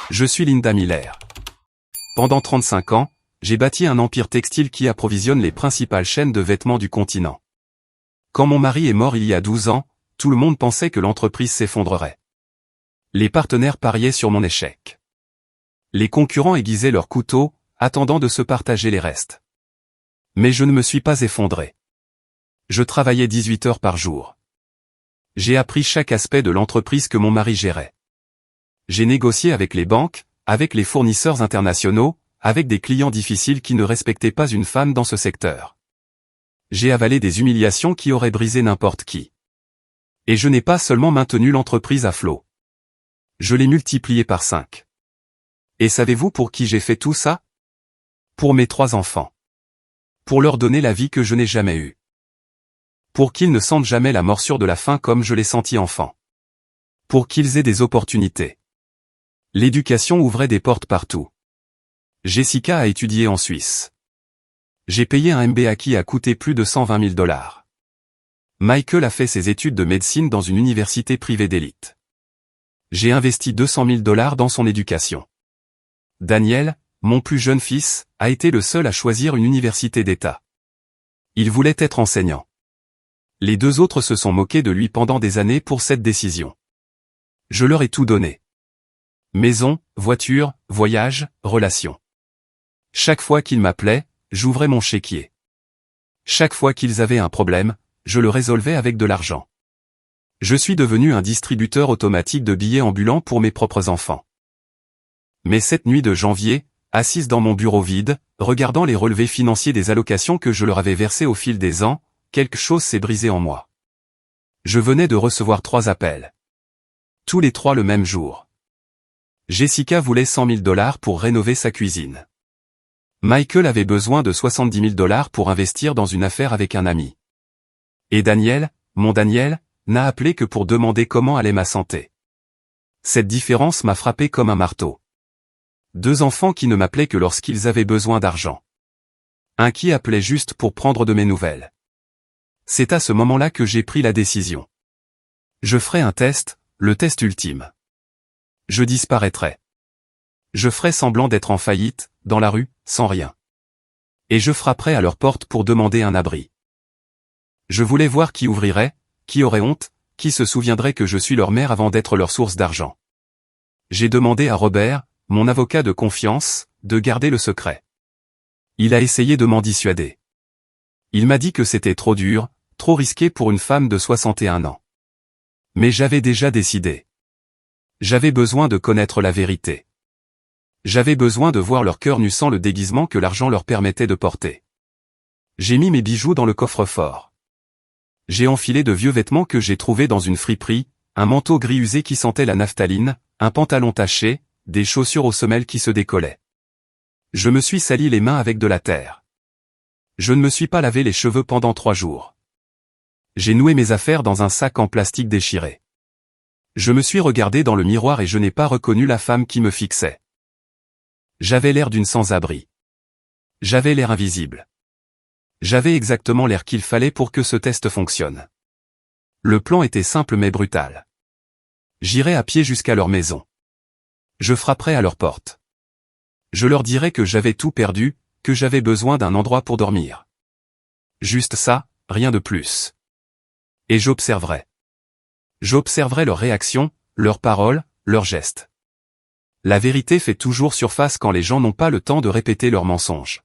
Je suis Linda Miller. Pendant 35 ans, j'ai bâti un empire textile qui approvisionne les principales chaînes de vêtements du continent. Quand mon mari est mort il y a 12 ans, tout le monde pensait que l'entreprise s'effondrerait. Les partenaires pariaient sur mon échec. Les concurrents aiguisaient leurs couteaux, attendant de se partager les restes. Mais je ne me suis pas effondré. Je travaillais 18 heures par jour. J'ai appris chaque aspect de l'entreprise que mon mari gérait. J'ai négocié avec les banques, avec les fournisseurs internationaux, avec des clients difficiles qui ne respectaient pas une femme dans ce secteur. J'ai avalé des humiliations qui auraient brisé n'importe qui. Et je n'ai pas seulement maintenu l'entreprise à flot. Je l'ai multipliée par 5. Et savez-vous pour qui j'ai fait tout ça? Pour mes 3 enfants. Pour leur donner la vie que je n'ai jamais eue. Pour qu'ils ne sentent jamais la morsure de la faim comme je l'ai senti enfant. Pour qu'ils aient des opportunités. L'éducation ouvrait des portes partout. Jessica a étudié en Suisse. J'ai payé un MBA qui a coûté plus de 120 000 $. Michael a fait ses études de médecine dans une université privée d'élite. J'ai investi 200 000 $ dans son éducation. Daniel, mon plus jeune fils, a été le seul à choisir une université d'État. Il voulait être enseignant. Les 2 autres se sont moqués de lui pendant des années pour cette décision. Je leur ai tout donné. Maison, voiture, voyage, relations. Chaque fois qu'ils m'appelaient, j'ouvrais mon chéquier. Chaque fois qu'ils avaient un problème, je le résolvais avec de l'argent. Je suis devenu un distributeur automatique de billets ambulants pour mes propres enfants. Mais cette nuit de janvier, assise dans mon bureau vide, regardant les relevés financiers des allocations que je leur avais versées au fil des ans, quelque chose s'est brisé en moi. Je venais de recevoir 3 appels. Tous les 3 le même jour. Jessica voulait 100 000 $ pour rénover sa cuisine. Michael avait besoin de 70 000 $ pour investir dans une affaire avec un ami. Et Daniel, mon Daniel, n'a appelé que pour demander comment allait ma santé. Cette différence m'a frappé comme un marteau. 2 enfants qui ne m'appelaient que lorsqu'ils avaient besoin d'argent. Un qui appelait juste pour prendre de mes nouvelles. C'est à ce moment-là que j'ai pris la décision. Je ferai un test, le test ultime. Je disparaîtrai. Je ferai semblant d'être en faillite, dans la rue, sans rien. Et je frapperai à leur porte pour demander un abri. Je voulais voir qui ouvrirait, qui aurait honte, qui se souviendrait que je suis leur mère avant d'être leur source d'argent. J'ai demandé à Robert, mon avocat de confiance, de garder le secret. Il a essayé de m'en dissuader. Il m'a dit que c'était trop dur, trop risqué pour une femme de 61 ans. Mais j'avais déjà décidé. J'avais besoin de connaître la vérité. J'avais besoin de voir leur cœur nu sans le déguisement que l'argent leur permettait de porter. J'ai mis mes bijoux dans le coffre-fort. J'ai enfilé de vieux vêtements que j'ai trouvés dans une friperie, un manteau gris usé qui sentait la naphtaline, un pantalon taché, des chaussures aux semelles qui se décollaient. Je me suis sali les mains avec de la terre. Je ne me suis pas lavé les cheveux pendant 3 jours. J'ai noué mes affaires dans un sac en plastique déchiré. Je me suis regardé dans le miroir et je n'ai pas reconnu la femme qui me fixait. J'avais l'air d'une sans-abri. J'avais l'air invisible. J'avais exactement l'air qu'il fallait pour que ce test fonctionne. Le plan était simple mais brutal. J'irai à pied jusqu'à leur maison. Je frapperai à leur porte. Je leur dirai que j'avais tout perdu, que j'avais besoin d'un endroit pour dormir. Juste ça, rien de plus. Et j'observerai. J'observerai leurs réactions, leurs paroles, leurs gestes. La vérité fait toujours surface quand les gens n'ont pas le temps de répéter leurs mensonges.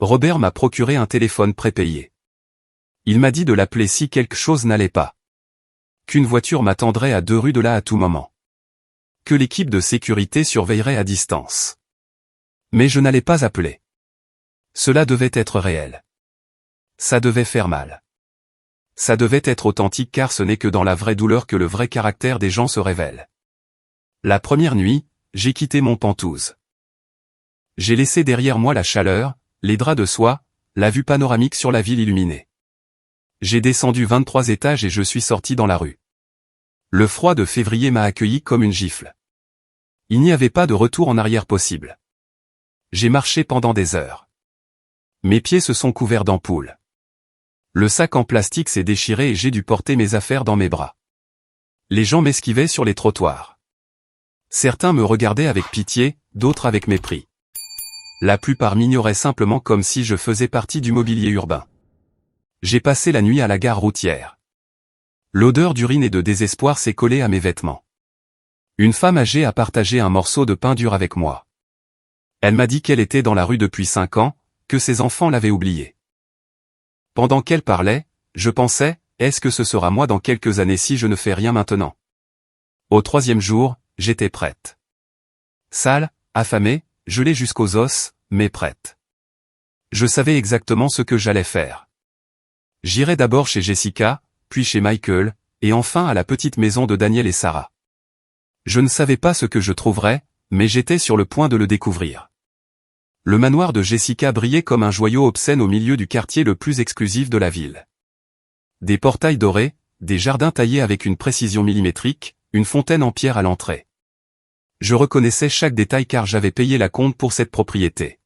Robert m'a procuré un téléphone prépayé. Il m'a dit de l'appeler si quelque chose n'allait pas. Qu'une voiture m'attendrait à 2 rues de là à tout moment. Que l'équipe de sécurité surveillerait à distance. Mais je n'allais pas appeler. Cela devait être réel. Ça devait faire mal. Ça devait être authentique car ce n'est que dans la vraie douleur que le vrai caractère des gens se révèle. La première nuit, j'ai quitté mon Pentouse. J'ai laissé derrière moi la chaleur, les draps de soie, la vue panoramique sur la ville illuminée. J'ai descendu 23 étages et je suis sorti dans la rue. Le froid de février m'a accueilli comme une gifle. Il n'y avait pas de retour en arrière possible. J'ai marché pendant des heures. Mes pieds se sont couverts d'ampoules. Le sac en plastique s'est déchiré et j'ai dû porter mes affaires dans mes bras. Les gens m'esquivaient sur les trottoirs. Certains me regardaient avec pitié, d'autres avec mépris. La plupart m'ignoraient simplement comme si je faisais partie du mobilier urbain. J'ai passé la nuit à la gare routière. L'odeur d'urine et de désespoir s'est collée à mes vêtements. Une femme âgée a partagé un morceau de pain dur avec moi. Elle m'a dit qu'elle était dans la rue depuis 5 ans, que ses enfants l'avaient oubliée. Pendant qu'elle parlait, je pensais, est-ce que ce sera moi dans quelques années si je ne fais rien maintenant? Au 3e jour, j'étais prête. Sale, affamée, gelée jusqu'aux os, mais prête. Je savais exactement ce que j'allais faire. J'irai d'abord chez Jessica, puis chez Michael, et enfin à la petite maison de Daniel et Sarah. Je ne savais pas ce que je trouverais, mais j'étais sur le point de le découvrir. Le manoir de Jessica brillait comme un joyau obscène au milieu du quartier le plus exclusif de la ville. Des portails dorés, des jardins taillés avec une précision millimétrique, une fontaine en pierre à l'entrée. Je reconnaissais chaque détail car j'avais payé la compte pour cette propriété.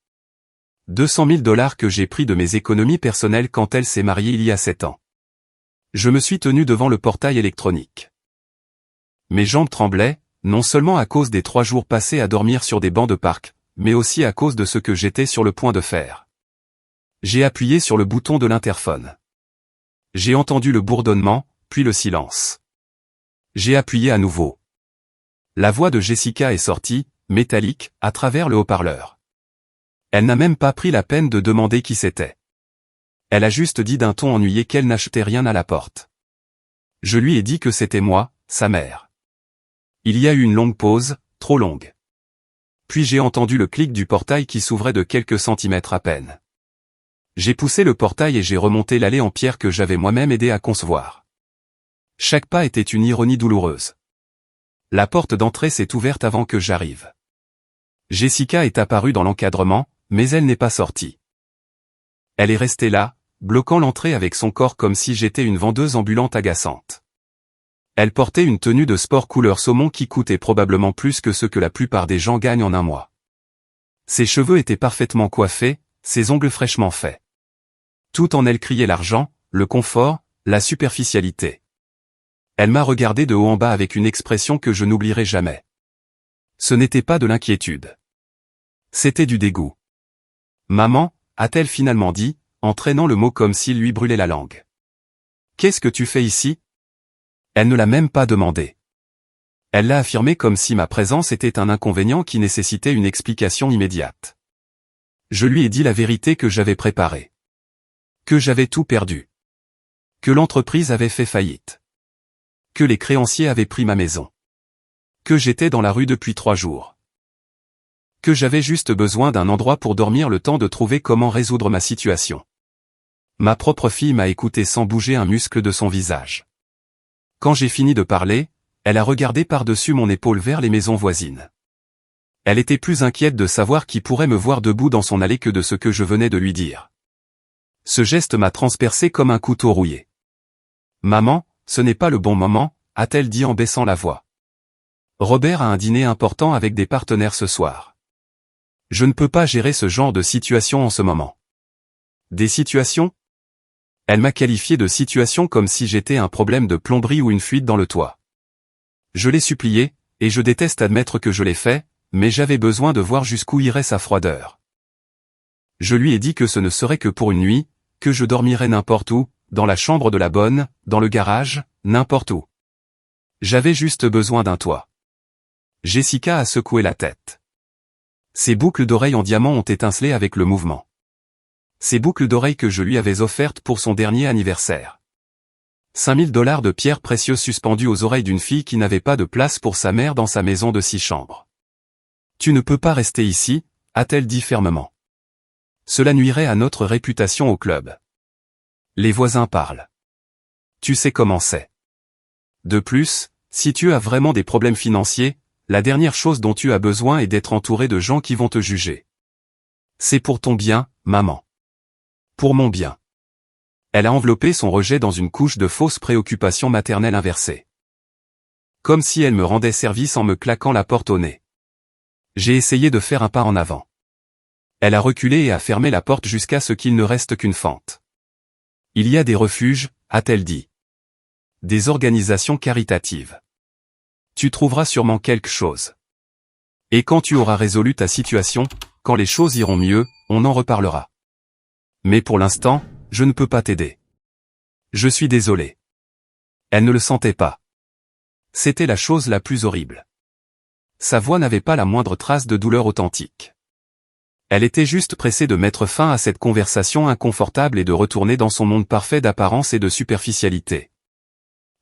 200 000 $ que j'ai pris de mes économies personnelles quand elle s'est mariée il y a 7 ans. Je me suis tenu devant le portail électronique. Mes jambes tremblaient, non seulement à cause des 3 jours passés à dormir sur des bancs de parc, mais aussi à cause de ce que j'étais sur le point de faire. J'ai appuyé sur le bouton de l'interphone. J'ai entendu le bourdonnement, puis le silence. J'ai appuyé à nouveau. La voix de Jessica est sortie, métallique, à travers le haut-parleur. Elle n'a même pas pris la peine de demander qui c'était. Elle a juste dit d'un ton ennuyé qu'elle n'achetait rien à la porte. Je lui ai dit que c'était moi, sa mère. Il y a eu une longue pause, trop longue. Puis j'ai entendu le clic du portail qui s'ouvrait de quelques centimètres à peine. J'ai poussé le portail et j'ai remonté l'allée en pierre que j'avais moi-même aidé à concevoir. Chaque pas était une ironie douloureuse. La porte d'entrée s'est ouverte avant que j'arrive. Jessica est apparue dans l'encadrement, mais elle n'est pas sortie. Elle est restée là, bloquant l'entrée avec son corps comme si j'étais une vendeuse ambulante agaçante. Elle portait une tenue de sport couleur saumon qui coûtait probablement plus que ce que la plupart des gens gagnent en un mois. Ses cheveux étaient parfaitement coiffés, ses ongles fraîchement faits. Tout en elle criait l'argent, le confort, la superficialité. Elle m'a regardé de haut en bas avec une expression que je n'oublierai jamais. Ce n'était pas de l'inquiétude. C'était du dégoût. « Maman », a-t-elle finalement dit, en traînant le mot comme s'il lui brûlait la langue. « Qu'est-ce que tu fais ici ?» Elle ne l'a même pas demandé. Elle l'a affirmé comme si ma présence était un inconvénient qui nécessitait une explication immédiate. Je lui ai dit la vérité que j'avais préparée. Que j'avais tout perdu. Que l'entreprise avait fait faillite. Que les créanciers avaient pris ma maison. Que j'étais dans la rue depuis 3 jours. Que j'avais juste besoin d'un endroit pour dormir le temps de trouver comment résoudre ma situation. Ma propre fille m'a écouté sans bouger un muscle de son visage. Quand j'ai fini de parler, elle a regardé par-dessus mon épaule vers les maisons voisines. Elle était plus inquiète de savoir qui pourrait me voir debout dans son allée que de ce que je venais de lui dire. Ce geste m'a transpercé comme un couteau rouillé. « Maman, ce n'est pas le bon moment », a-t-elle dit en baissant la voix. Robert a un dîner important avec des partenaires ce soir. Je ne peux pas gérer ce genre de situation en ce moment. Des situations ? Elle m'a qualifié de situation comme si j'étais un problème de plomberie ou une fuite dans le toit. Je l'ai supplié, et je déteste admettre que je l'ai fait, mais j'avais besoin de voir jusqu'où irait sa froideur. Je lui ai dit que ce ne serait que pour une nuit, que je dormirais n'importe où, dans la chambre de la bonne, dans le garage, n'importe où. J'avais juste besoin d'un toit. Jessica a secoué la tête. Ses boucles d'oreilles en diamant ont étincelé avec le mouvement. Ces boucles d'oreilles que je lui avais offertes pour son dernier anniversaire. 5 000 $ de pierres précieuses suspendues aux oreilles d'une fille qui n'avait pas de place pour sa mère dans sa maison de 6 chambres. « Tu ne peux pas rester ici », a-t-elle dit fermement. « Cela nuirait à notre réputation au club. Les voisins parlent. Tu sais comment c'est. De plus, si tu as vraiment des problèmes financiers, la dernière chose dont tu as besoin est d'être entouré de gens qui vont te juger. C'est pour ton bien, maman. Pour mon bien. » Elle a enveloppé son rejet dans une couche de fausses préoccupations maternelles inversées. Comme si elle me rendait service en me claquant la porte au nez. J'ai essayé de faire un pas en avant. Elle a reculé et a fermé la porte jusqu'à ce qu'il ne reste qu'une fente. « Il y a des refuges », a-t-elle dit. Des organisations caritatives. Tu trouveras sûrement quelque chose. Et quand tu auras résolu ta situation, quand les choses iront mieux, on en reparlera. Mais pour l'instant, je ne peux pas t'aider. Je suis désolé. Elle ne le sentait pas. C'était la chose la plus horrible. Sa voix n'avait pas la moindre trace de douleur authentique. Elle était juste pressée de mettre fin à cette conversation inconfortable et de retourner dans son monde parfait d'apparence et de superficialité.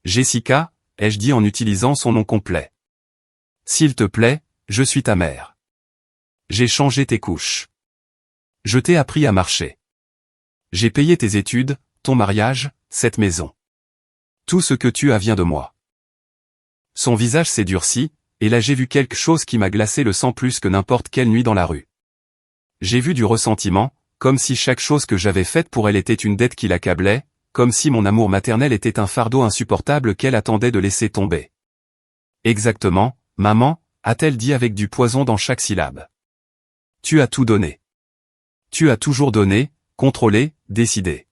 Jessica, ai-je dit en utilisant son nom complet. S'il te plaît, je suis ta mère. J'ai changé tes couches. Je t'ai appris à marcher. J'ai payé tes études, ton mariage, cette maison. Tout ce que tu as vient de moi. Son visage s'est durci, et là j'ai vu quelque chose qui m'a glacé le sang plus que n'importe quelle nuit dans la rue. J'ai vu du ressentiment, comme si chaque chose que j'avais faite pour elle était une dette qui l'accablait, comme si mon amour maternel était un fardeau insupportable qu'elle attendait de laisser tomber. Exactement, maman, a-t-elle dit avec du poison dans chaque syllabe. Tu as tout donné. Tu as toujours donné, contrôlé, décidé.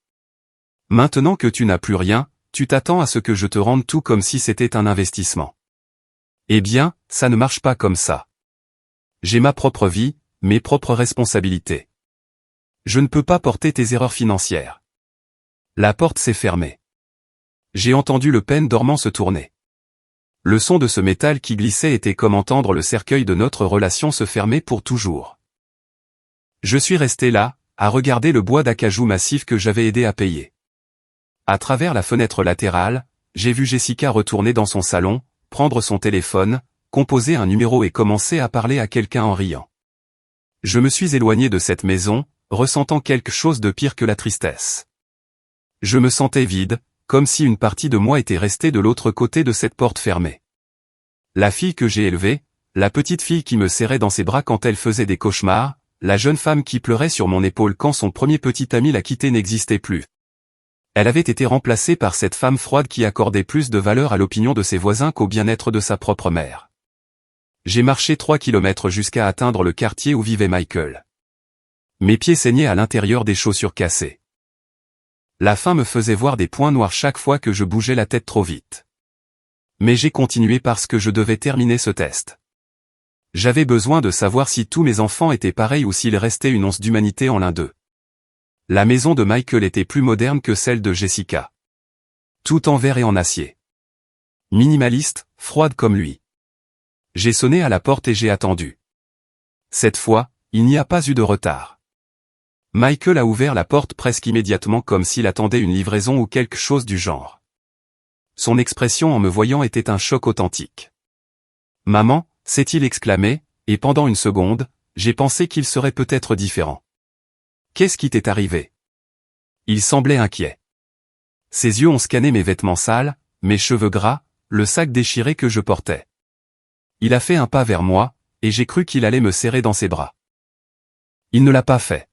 Maintenant que tu n'as plus rien, tu t'attends à ce que je te rende tout comme si c'était un investissement. Eh bien, ça ne marche pas comme ça. J'ai ma propre vie, mes propres responsabilités. Je ne peux pas porter tes erreurs financières. La porte s'est fermée. J'ai entendu le pêne dormant se tourner. Le son de ce métal qui glissait était comme entendre le cercueil de notre relation se fermer pour toujours. Je suis resté là, à regarder le bois d'acajou massif que j'avais aidé à payer. À travers la fenêtre latérale, j'ai vu Jessica retourner dans son salon, prendre son téléphone, composer un numéro et commencer à parler à quelqu'un en riant. Je me suis éloigné de cette maison, ressentant quelque chose de pire que la tristesse. Je me sentais vide, comme si une partie de moi était restée de l'autre côté de cette porte fermée. La fille que j'ai élevée, la petite fille qui me serrait dans ses bras quand elle faisait des cauchemars, la jeune femme qui pleurait sur mon épaule quand son premier petit ami l'a quittée n'existait plus. Elle avait été remplacée par cette femme froide qui accordait plus de valeur à l'opinion de ses voisins qu'au bien-être de sa propre mère. J'ai marché 3 kilomètres jusqu'à atteindre le quartier où vivait Michael. Mes pieds saignaient à l'intérieur des chaussures cassées. La faim me faisait voir des points noirs chaque fois que je bougeais la tête trop vite. Mais j'ai continué parce que je devais terminer ce test. J'avais besoin de savoir si tous mes enfants étaient pareils ou s'il restait une once d'humanité en l'un d'eux. La maison de Michael était plus moderne que celle de Jessica. Tout en verre et en acier. Minimaliste, froide comme lui. J'ai sonné à la porte et j'ai attendu. Cette fois, il n'y a pas eu de retard. Michael a ouvert la porte presque immédiatement comme s'il attendait une livraison ou quelque chose du genre. Son expression en me voyant était un choc authentique. « Maman » s'est-il exclamé, et pendant une seconde, j'ai pensé qu'il serait peut-être différent. « Qu'est-ce qui t'est arrivé ?» Il semblait inquiet. Ses yeux ont scanné mes vêtements sales, mes cheveux gras, le sac déchiré que je portais. Il a fait un pas vers moi, et j'ai cru qu'il allait me serrer dans ses bras. Il ne l'a pas fait.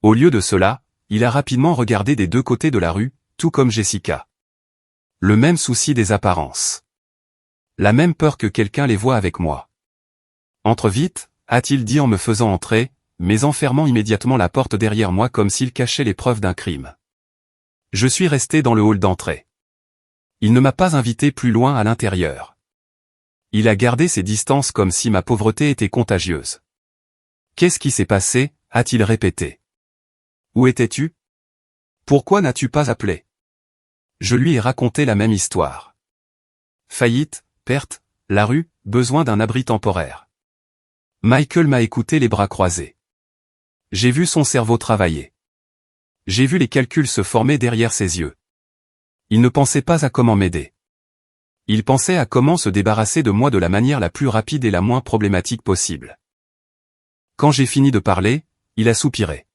Au lieu de cela, il a rapidement regardé des deux côtés de la rue, tout comme Jessica. Le même souci des apparences. La même peur que quelqu'un les voie avec moi. « Entre vite » a-t-il dit en me faisant entrer, mais en fermant immédiatement la porte derrière moi comme s'il cachait les preuves d'un crime. Je suis resté dans le hall d'entrée. Il ne m'a pas invité plus loin à l'intérieur. Il a gardé ses distances comme si ma pauvreté était contagieuse. « Qu'est-ce qui s'est passé » a-t-il répété. « Où étais-tu ? Pourquoi n'as-tu pas appelé ?» Je lui ai raconté la même histoire. Faillite, perte, la rue, besoin d'un abri temporaire. Michael m'a écouté les bras croisés. J'ai vu son cerveau travailler. J'ai vu les calculs se former derrière ses yeux. Il ne pensait pas à comment m'aider. Il pensait à comment se débarrasser de moi de la manière la plus rapide et la moins problématique possible. Quand j'ai fini de parler, il a soupiré.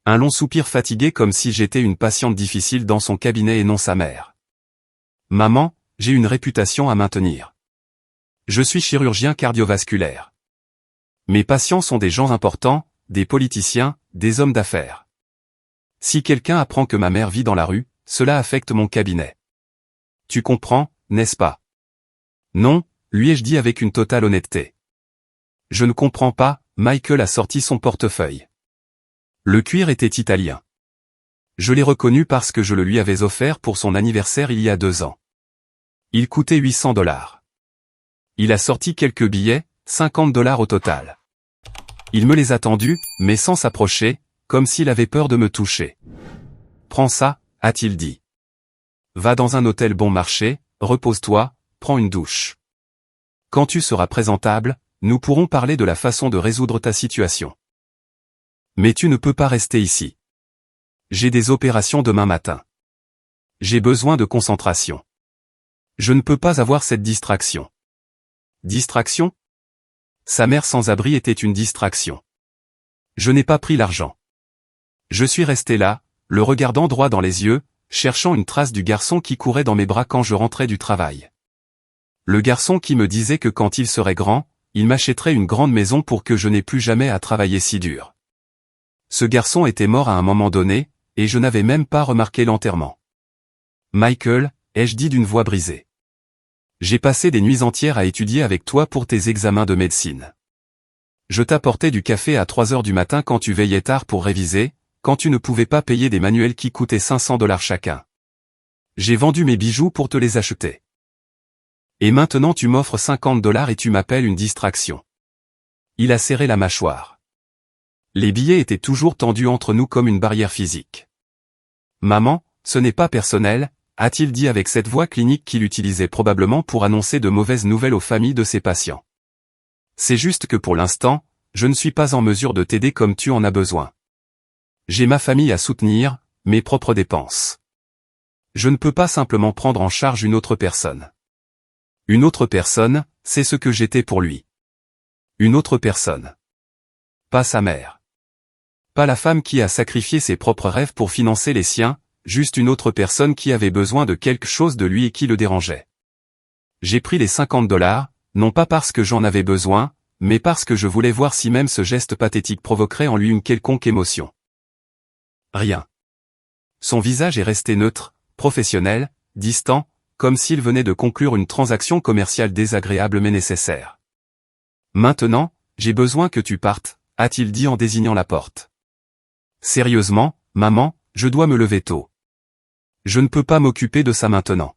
Un long soupir fatigué comme si j'étais une patiente difficile dans son cabinet et non sa mère. « Maman, j'ai une réputation à maintenir. Je suis chirurgien cardiovasculaire. Mes patients sont des gens importants, des politiciens, des hommes d'affaires. Si quelqu'un apprend que ma mère vit dans la rue, cela affecte mon cabinet. Tu comprends, n'est-ce pas ? » Non, lui ai-je dit avec une totale honnêteté. Je ne comprends pas, Michael a sorti son portefeuille. Le cuir était italien. Je l'ai reconnu parce que je le lui avais offert pour son anniversaire il y a 2 ans. Il coûtait $800. Il a sorti quelques billets, $50 au total. Il me les a tendus, mais sans s'approcher, comme s'il avait peur de me toucher. Prends ça, a-t-il dit. Va dans un hôtel bon marché, repose-toi, prends une douche. Quand tu seras présentable, nous pourrons parler de la façon de résoudre ta situation. Mais tu ne peux pas rester ici. J'ai des opérations demain matin. J'ai besoin de concentration. Je ne peux pas avoir cette distraction. Distraction? Sa mère sans abri était une distraction. Je n'ai pas pris l'argent. Je suis resté là, le regardant droit dans les yeux, cherchant une trace du garçon qui courait dans mes bras quand je rentrais du travail. Le garçon qui me disait que quand il serait grand, il m'achèterait une grande maison pour que je n'ai plus jamais à travailler si dur. Ce garçon était mort à un moment donné, et je n'avais même pas remarqué l'enterrement. Michael, ai-je dit d'une voix brisée. J'ai passé des nuits entières à étudier avec toi pour tes examens de médecine. Je t'apportais du café à 3 heures du matin quand tu veillais tard pour réviser, quand tu ne pouvais pas payer des manuels qui coûtaient $500 chacun. J'ai vendu mes bijoux pour te les acheter. Et maintenant tu m'offres $50 et tu m'appelles une distraction. Il a serré la mâchoire. Les billets étaient toujours tendus entre nous comme une barrière physique. Maman, ce n'est pas personnel, a-t-il dit avec cette voix clinique qu'il utilisait probablement pour annoncer de mauvaises nouvelles aux familles de ses patients. C'est juste que pour l'instant, je ne suis pas en mesure de t'aider comme tu en as besoin. J'ai ma famille à soutenir, mes propres dépenses. Je ne peux pas simplement prendre en charge une autre personne. Une autre personne, c'est ce que j'étais pour lui. Une autre personne. Pas sa mère. Pas la femme qui a sacrifié ses propres rêves pour financer les siens, juste une autre personne qui avait besoin de quelque chose de lui et qui le dérangeait. J'ai pris les $50, non pas parce que j'en avais besoin, mais parce que je voulais voir si même ce geste pathétique provoquerait en lui une quelconque émotion. Rien. Son visage est resté neutre, professionnel, distant, comme s'il venait de conclure une transaction commerciale désagréable mais nécessaire. Maintenant, j'ai besoin que tu partes, a-t-il dit en désignant la porte. Sérieusement, maman, je dois me lever tôt. Je ne peux pas m'occuper de ça maintenant.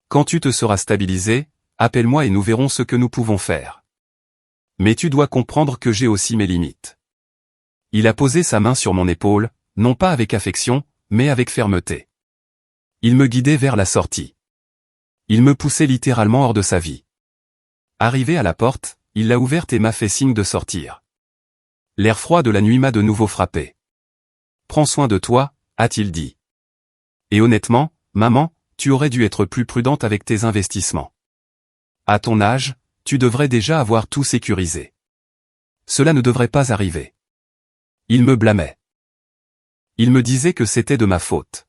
Quand tu te seras stabilisé, appelle-moi et nous verrons ce que nous pouvons faire. Mais tu dois comprendre que j'ai aussi mes limites. Il a posé sa main sur mon épaule, non pas avec affection, mais avec fermeté. Il me guidait vers la sortie. Il me poussait littéralement hors de sa vie. Arrivé à la porte, il l'a ouverte et m'a fait signe de sortir. L'air froid de la nuit m'a de nouveau frappé. Prends soin de toi, a-t-il dit. Et honnêtement, maman, tu aurais dû être plus prudente avec tes investissements. À ton âge, tu devrais déjà avoir tout sécurisé. Cela ne devrait pas arriver. Il me blâmait. Il me disait que c'était de ma faute.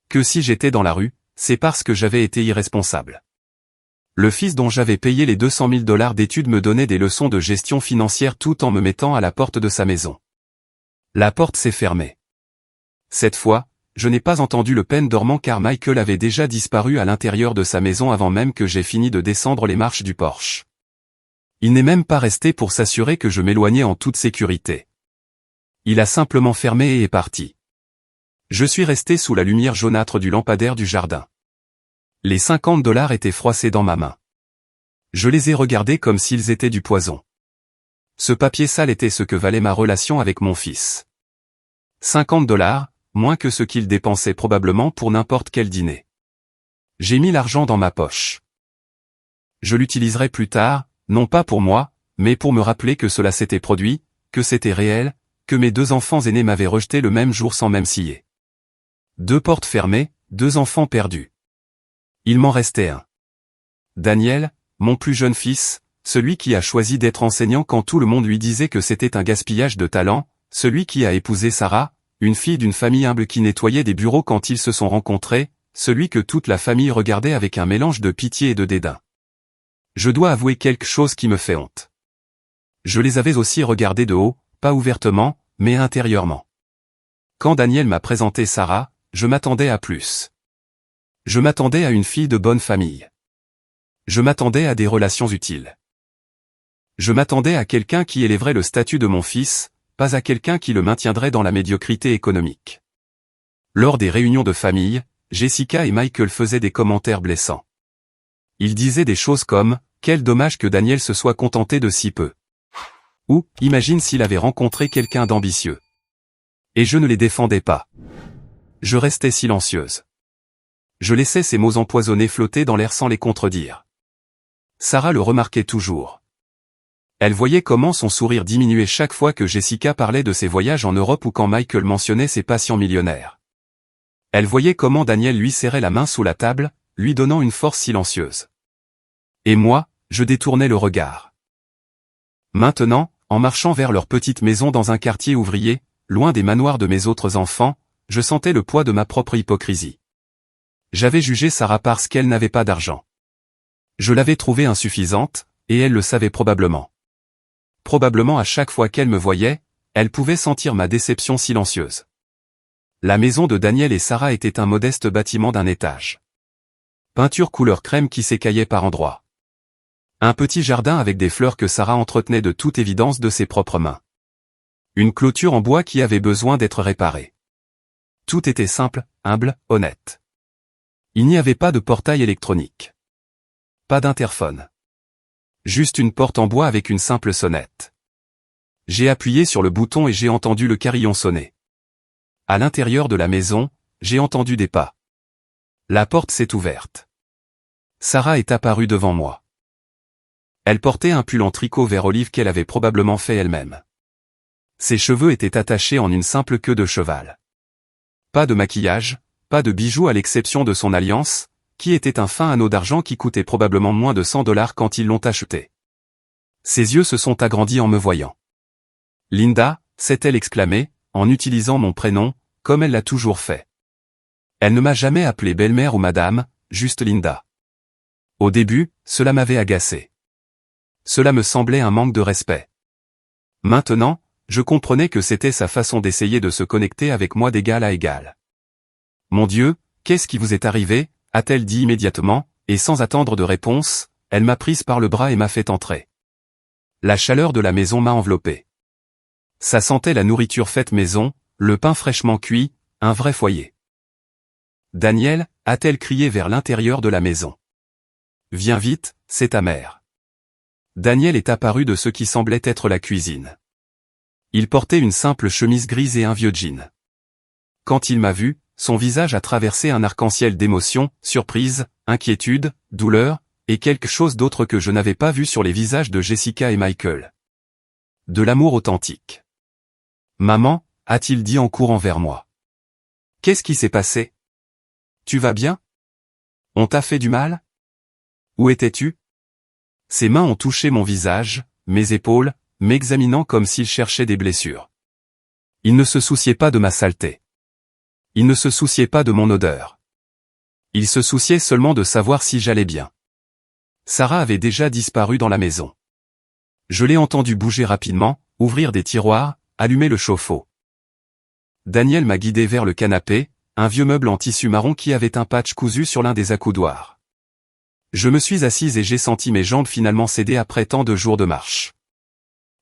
Que si j'étais dans la rue, c'est parce que j'avais été irresponsable. Le fils dont j'avais payé les $200 000 d'études me donnait des leçons de gestion financière tout en me mettant à la porte de sa maison. La porte s'est fermée. Cette fois, je n'ai pas entendu le peine dormant car Michael avait déjà disparu à l'intérieur de sa maison avant même que j'aie fini de descendre les marches du porche. Il n'est même pas resté pour s'assurer que je m'éloignais en toute sécurité. Il a simplement fermé et est parti. Je suis resté sous la lumière jaunâtre du lampadaire du jardin. Les $50 étaient froissés dans ma main. Je les ai regardés comme s'ils étaient du poison. Ce papier sale était ce que valait ma relation avec mon fils. $50, moins que ce qu'il dépensait probablement pour n'importe quel dîner. J'ai mis l'argent dans ma poche. Je l'utiliserai plus tard, non pas pour moi, mais pour me rappeler que cela s'était produit, que c'était réel, que mes 2 enfants aînés m'avaient rejeté le même jour sans même scier. 2 portes fermées, 2 enfants perdus. Il m'en restait un. Daniel, mon plus jeune fils, celui qui a choisi d'être enseignant quand tout le monde lui disait que c'était un gaspillage de talent, celui qui a épousé Sarah, une fille d'une famille humble qui nettoyait des bureaux quand ils se sont rencontrés, celui que toute la famille regardait avec un mélange de pitié et de dédain. Je dois avouer quelque chose qui me fait honte. Je les avais aussi regardés de haut, pas ouvertement, mais intérieurement. Quand Daniel m'a présenté Sarah, je m'attendais à plus. Je m'attendais à une fille de bonne famille. Je m'attendais à des relations utiles. Je m'attendais à quelqu'un qui élèverait le statut de mon fils, pas à quelqu'un qui le maintiendrait dans la médiocrité économique. Lors des réunions de famille, Jessica et Michael faisaient des commentaires blessants. Ils disaient des choses comme « quel dommage que Daniel se soit contenté de si peu. Ou, imagine s'il avait rencontré quelqu'un d'ambitieux. Et je ne les défendais pas. Je restais silencieuse. Je laissais ces mots empoisonnés flotter dans l'air sans les contredire. Sarah le remarquait toujours. Elle voyait comment son sourire diminuait chaque fois que Jessica parlait de ses voyages en Europe ou quand Michael mentionnait ses patients millionnaires. Elle voyait comment Daniel lui serrait la main sous la table, lui donnant une force silencieuse. Et moi, je détournais le regard. Maintenant, en marchant vers leur petite maison dans un quartier ouvrier, loin des manoirs de mes autres enfants, je sentais le poids de ma propre hypocrisie. J'avais jugé Sarah parce qu'elle n'avait pas d'argent. Je l'avais trouvée insuffisante, et elle le savait probablement. Probablement à chaque fois qu'elle me voyait, elle pouvait sentir ma déception silencieuse. La maison de Daniel et Sarah était un modeste bâtiment d'un étage. Peinture couleur crème qui s'écaillait par endroits. Un petit jardin avec des fleurs que Sarah entretenait de toute évidence de ses propres mains. Une clôture en bois qui avait besoin d'être réparée. Tout était simple, humble, honnête. Il n'y avait pas de portail électronique. Pas d'interphone. Juste une porte en bois avec une simple sonnette. J'ai appuyé sur le bouton et j'ai entendu le carillon sonner. À l'intérieur de la maison, j'ai entendu des pas. La porte s'est ouverte. Sarah est apparue devant moi. Elle portait un pull en tricot vert olive qu'elle avait probablement fait elle-même. Ses cheveux étaient attachés en une simple queue de cheval. Pas de maquillage, pas de bijoux à l'exception de son alliance, qui était un fin anneau d'argent qui coûtait probablement moins de $100 quand ils l'ont acheté. Ses yeux se sont agrandis en me voyant. Linda, s'est-elle exclamée, en utilisant mon prénom, comme elle l'a toujours fait. Elle ne m'a jamais appelée belle-mère ou madame, juste Linda. Au début, cela m'avait agacé. Cela me semblait un manque de respect. Maintenant, je comprenais que c'était sa façon d'essayer de se connecter avec moi d'égal à égal. Mon Dieu, qu'est-ce qui vous est arrivé, a-t-elle dit immédiatement, et sans attendre de réponse, elle m'a prise par le bras et m'a fait entrer. La chaleur de la maison m'a enveloppé. Ça sentait la nourriture faite maison, le pain fraîchement cuit, un vrai foyer. Daniel, a-t-elle crié vers l'intérieur de la maison. Viens vite, c'est ta mère. Daniel est apparu de ce qui semblait être la cuisine. Il portait une simple chemise grise et un vieux jean. Quand il m'a vu, son visage a traversé un arc-en-ciel d'émotions, surprise, inquiétude, douleur, et quelque chose d'autre que je n'avais pas vu sur les visages de Jessica et Michael. De l'amour authentique. Maman, a-t-il dit en courant vers moi. Qu'est-ce qui s'est passé? Tu vas bien? On t'a fait du mal? Où étais-tu? Ses mains ont touché mon visage, mes épaules, m'examinant comme s'il cherchait des blessures. Il ne se souciait pas de ma saleté. Il ne se souciait pas de mon odeur. Il se souciait seulement de savoir si j'allais bien. Sarah avait déjà disparu dans la maison. Je l'ai entendu bouger rapidement, ouvrir des tiroirs, allumer le chauffe-eau. Daniel m'a guidé vers le canapé, un vieux meuble en tissu marron qui avait un patch cousu sur l'un des accoudoirs. Je me suis assise et j'ai senti mes jambes finalement céder après tant de jours de marche.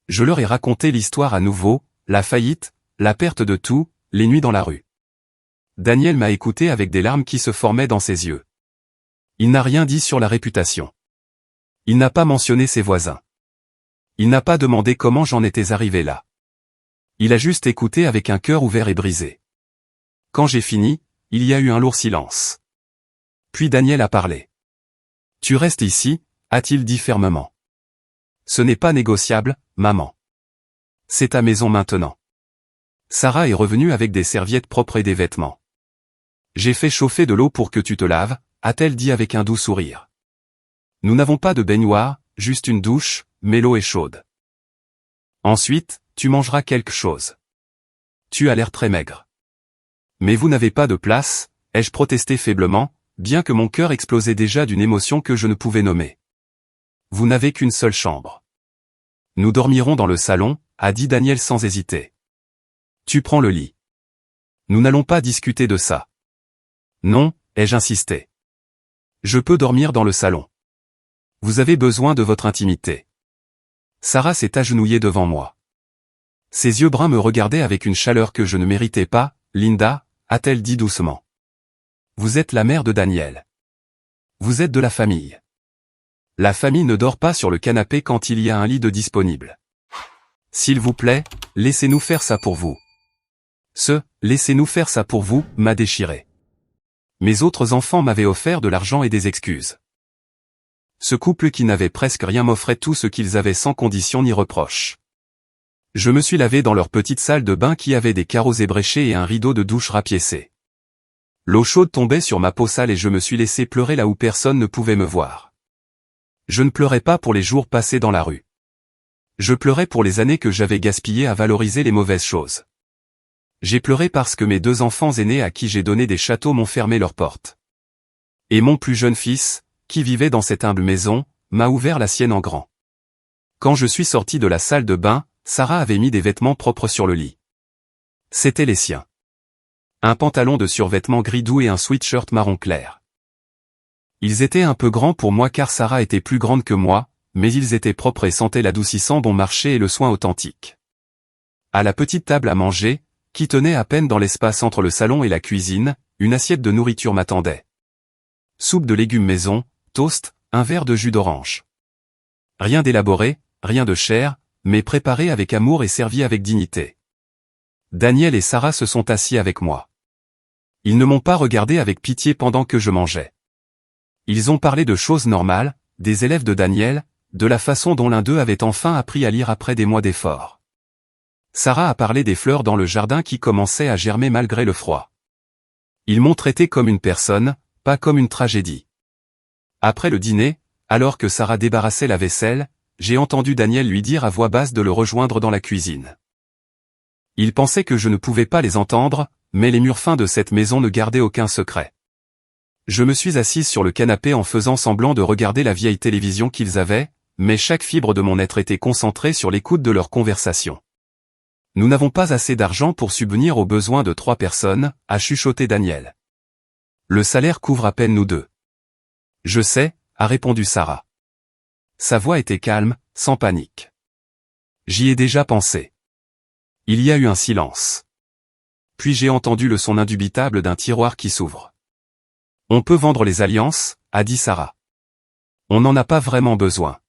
Je leur ai raconté l'histoire à nouveau, la faillite, la perte de tout, les nuits dans la rue. Daniel m'a écouté avec des larmes qui se formaient dans ses yeux. Il n'a rien dit sur la réputation. Il n'a pas mentionné ses voisins. Il n'a pas demandé comment j'en étais arrivé là. Il a juste écouté avec un cœur ouvert et brisé. Quand j'ai fini, il y a eu un lourd silence. Puis Daniel a parlé. Tu restes ici, a-t-il dit fermement. Ce n'est pas négociable, maman. C'est ta maison maintenant. Sarah est revenue avec des serviettes propres et des vêtements. J'ai fait chauffer de l'eau pour que tu te laves, a-t-elle dit avec un doux sourire. Nous n'avons pas de baignoire, juste une douche, mais l'eau est chaude. Ensuite, tu mangeras quelque chose. Tu as l'air très maigre. Mais vous n'avez pas de place, ai-je protesté faiblement, bien que mon cœur explosait déjà d'une émotion que je ne pouvais nommer. Vous n'avez qu'une seule chambre. Nous dormirons dans le salon, a dit Daniel sans hésiter. Tu prends le lit. Nous n'allons pas discuter de ça. Non, ai-je insisté. Je peux dormir dans le salon. Vous avez besoin de votre intimité. Sarah s'est agenouillée devant moi. Ses yeux bruns me regardaient avec une chaleur que je ne méritais pas. Linda, a-t-elle dit doucement. Vous êtes la mère de Daniel. Vous êtes de la famille. La famille ne dort pas sur le canapé quand il y a un lit de disponible. S'il vous plaît, laissez-nous faire ça pour vous. Laissez-nous faire ça pour vous, m'a déchiré. Mes autres enfants m'avaient offert de l'argent et des excuses. Ce couple qui n'avait presque rien m'offrait tout ce qu'ils avaient sans condition ni reproche. Je me suis lavé dans leur petite salle de bain qui avait des carreaux ébréchés et un rideau de douche rapiécé. L'eau chaude tombait sur ma peau sale et je me suis laissé pleurer là où personne ne pouvait me voir. Je ne pleurais pas pour les jours passés dans la rue. Je pleurais pour les années que j'avais gaspillées à valoriser les mauvaises choses. J'ai pleuré parce que mes 2 enfants aînés à qui j'ai donné des châteaux m'ont fermé leurs portes. Et mon plus jeune fils, qui vivait dans cette humble maison, m'a ouvert la sienne en grand. Quand je suis sorti de la salle de bain, Sarah avait mis des vêtements propres sur le lit. C'étaient les siens. Un pantalon de survêtement gris doux et un sweatshirt marron clair. Ils étaient un peu grands pour moi car Sarah était plus grande que moi, mais ils étaient propres et sentaient l'adoucissant bon marché et le soin authentique. À la petite table à manger, qui tenait à peine dans l'espace entre le salon et la cuisine, une assiette de nourriture m'attendait. Soupe de légumes maison, toast, un verre de jus d'orange. Rien d'élaboré, rien de cher, mais préparé avec amour et servi avec dignité. Daniel et Sarah se sont assis avec moi. Ils ne m'ont pas regardé avec pitié pendant que je mangeais. Ils ont parlé de choses normales, des élèves de Daniel, de la façon dont l'un d'eux avait enfin appris à lire après des mois d'efforts. Sarah a parlé des fleurs dans le jardin qui commençaient à germer malgré le froid. Ils m'ont traité comme une personne, pas comme une tragédie. Après le dîner, alors que Sarah débarrassait la vaisselle, j'ai entendu Daniel lui dire à voix basse de le rejoindre dans la cuisine. Il pensait que je ne pouvais pas les entendre, mais les murs fins de cette maison ne gardaient aucun secret. Je me suis assise sur le canapé en faisant semblant de regarder la vieille télévision qu'ils avaient, mais chaque fibre de mon être était concentrée sur l'écoute de leur conversation. Nous n'avons pas assez d'argent pour subvenir aux besoins de 3 personnes, a chuchoté Daniel. Le salaire couvre à peine nous 2. Je sais, a répondu Sarah. Sa voix était calme, sans panique. J'y ai déjà pensé. Il y a eu un silence. Puis j'ai entendu le son indubitable d'un tiroir qui s'ouvre. On peut vendre les alliances, a dit Sarah. On n'en a pas vraiment besoin.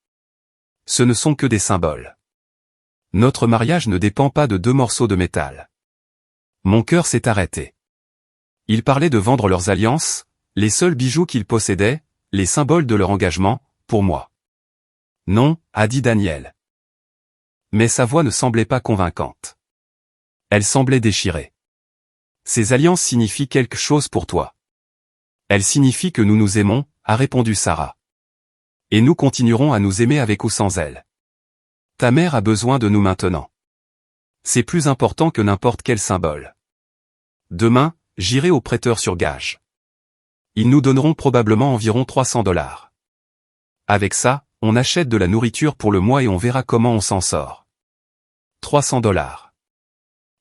Ce ne sont que des symboles. Notre mariage ne dépend pas de 2 morceaux de métal. Mon cœur s'est arrêté. Ils parlaient de vendre leurs alliances, les seuls bijoux qu'ils possédaient, les symboles de leur engagement, pour moi. Non, a dit Daniel. Mais sa voix ne semblait pas convaincante. Elle semblait déchirée. Ces alliances signifient quelque chose pour toi. Elles signifient que nous nous aimons, a répondu Sarah. Et nous continuerons à nous aimer avec ou sans elles. Ta mère a besoin de nous maintenant. C'est plus important que n'importe quel symbole. Demain, j'irai au prêteur sur gage. Ils nous donneront probablement environ $300. Avec ça, on achète de la nourriture pour le mois et on verra comment on s'en sort. $300.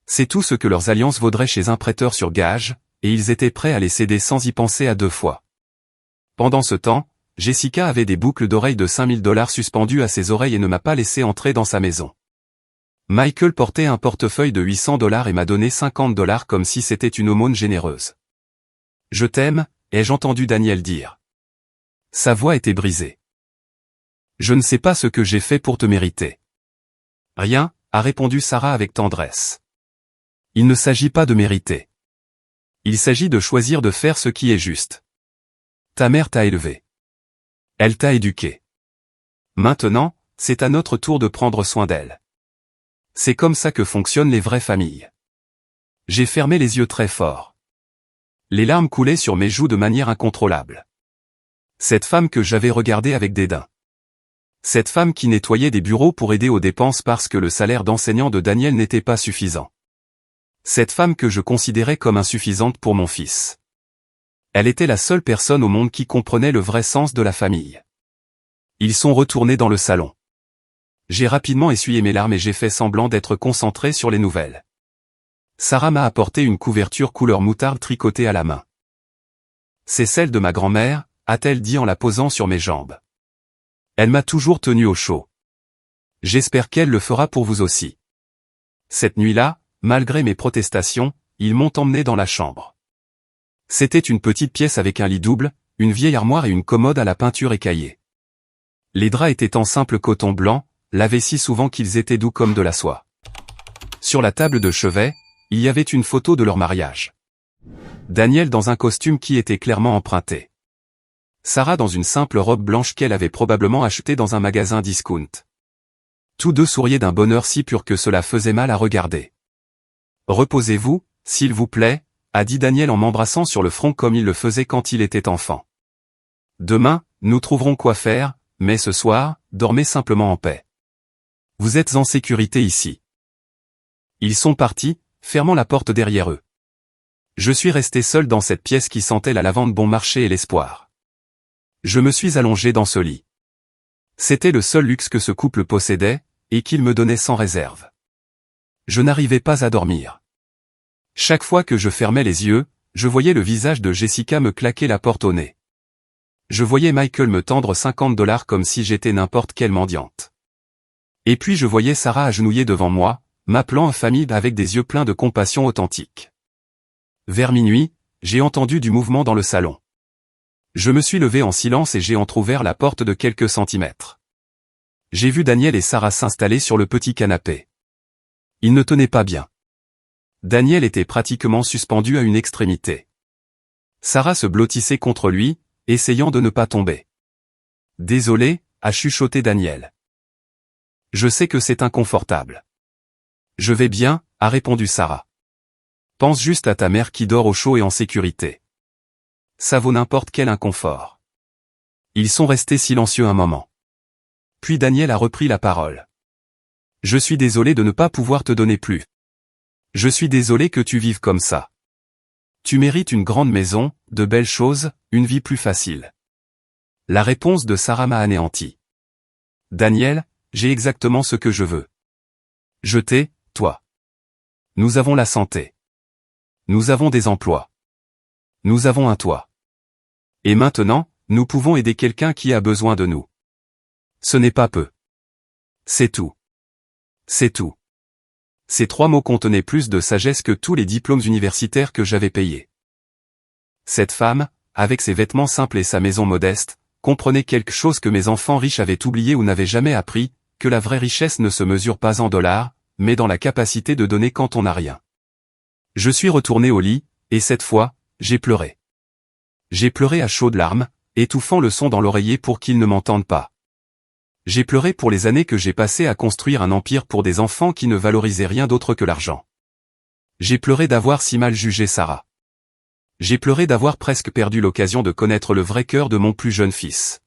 C'est tout ce que leurs alliances vaudraient chez un prêteur sur gage, et ils étaient prêts à les céder sans y penser à 2 fois. Pendant ce temps, Jessica avait des boucles d'oreilles de $5000 suspendues à ses oreilles et ne m'a pas laissé entrer dans sa maison. Michael portait un portefeuille de $800 et m'a donné $50 comme si c'était une aumône généreuse. Je t'aime, ai-je entendu Daniel dire. Sa voix était brisée. Je ne sais pas ce que j'ai fait pour te mériter. Rien, a répondu Sarah avec tendresse. Il ne s'agit pas de mériter. Il s'agit de choisir de faire ce qui est juste. Ta mère t'a élevé. Elle t'a éduqué. Maintenant, c'est à notre tour de prendre soin d'elle. C'est comme ça que fonctionnent les vraies familles. J'ai fermé les yeux très fort. Les larmes coulaient sur mes joues de manière incontrôlable. Cette femme que j'avais regardée avec dédain. Cette femme qui nettoyait des bureaux pour aider aux dépenses parce que le salaire d'enseignant de Daniel n'était pas suffisant. Cette femme que je considérais comme insuffisante pour mon fils. Elle était la seule personne au monde qui comprenait le vrai sens de la famille. Ils sont retournés dans le salon. J'ai rapidement essuyé mes larmes et j'ai fait semblant d'être concentré sur les nouvelles. Sarah m'a apporté une couverture couleur moutarde tricotée à la main. C'est celle de ma grand-mère, a-t-elle dit en la posant sur mes jambes. Elle m'a toujours tenu au chaud. J'espère qu'elle le fera pour vous aussi. Cette nuit-là, malgré mes protestations, ils m'ont emmené dans la chambre. C'était une petite pièce avec un lit double, une vieille armoire et une commode à la peinture écaillée. Les draps étaient en simple coton blanc, lavés si souvent qu'ils étaient doux comme de la soie. Sur la table de chevet, il y avait une photo de leur mariage. Daniel dans un costume qui était clairement emprunté. Sarah dans une simple robe blanche qu'elle avait probablement achetée dans un magasin discount. Tous deux souriaient d'un bonheur si pur que cela faisait mal à regarder. « Reposez-vous, s'il vous plaît », a dit Daniel en m'embrassant sur le front comme il le faisait quand il était enfant. « Demain, nous trouverons quoi faire, mais ce soir, dormez simplement en paix. Vous êtes en sécurité ici. » Ils sont partis, fermant la porte derrière eux. Je suis resté seul dans cette pièce qui sentait la lavande bon marché et l'espoir. Je me suis allongé dans ce lit. C'était le seul luxe que ce couple possédait, et qu'il me donnait sans réserve. Je n'arrivais pas à dormir. Chaque fois que je fermais les yeux, je voyais le visage de Jessica me claquer la porte au nez. Je voyais Michael me tendre $50 comme si j'étais n'importe quelle mendiante. Et puis je voyais Sarah agenouillée devant moi, m'appelant en famille avec des yeux pleins de compassion authentique. Vers minuit, j'ai entendu du mouvement dans le salon. Je me suis levé en silence et j'ai entrouvert la porte de quelques centimètres. J'ai vu Daniel et Sarah s'installer sur le petit canapé. Ils ne tenaient pas bien. Daniel était pratiquement suspendu à une extrémité. Sarah se blottissait contre lui, essayant de ne pas tomber. « Désolé », a chuchoté Daniel. « Je sais que c'est inconfortable. »« Je vais bien », a répondu Sarah. « Pense juste à ta mère qui dort au chaud et en sécurité. Ça vaut n'importe quel inconfort. » Ils sont restés silencieux un moment. Puis Daniel a repris la parole. « Je suis désolé de ne pas pouvoir te donner plus. Je suis désolé que tu vives comme ça. Tu mérites une grande maison, de belles choses, une vie plus facile. » La réponse de Sarah m'a anéanti. « Daniel, j'ai exactement ce que je veux. Je t'ai, toi. Nous avons la santé. Nous avons des emplois. Nous avons un toit. Et maintenant, nous pouvons aider quelqu'un qui a besoin de nous. Ce n'est pas peu. C'est tout. C'est tout. » Ces 3 mots contenaient plus de sagesse que tous les diplômes universitaires que j'avais payés. Cette femme, avec ses vêtements simples et sa maison modeste, comprenait quelque chose que mes enfants riches avaient oublié ou n'avaient jamais appris, que la vraie richesse ne se mesure pas en dollars, mais dans la capacité de donner quand on n'a rien. Je suis retourné au lit, et cette fois, j'ai pleuré. J'ai pleuré à chaudes larmes, étouffant le son dans l'oreiller pour qu'ils ne m'entendent pas. J'ai pleuré pour les années que j'ai passées à construire un empire pour des enfants qui ne valorisaient rien d'autre que l'argent. J'ai pleuré d'avoir si mal jugé Sarah. J'ai pleuré d'avoir presque perdu l'occasion de connaître le vrai cœur de mon plus jeune fils.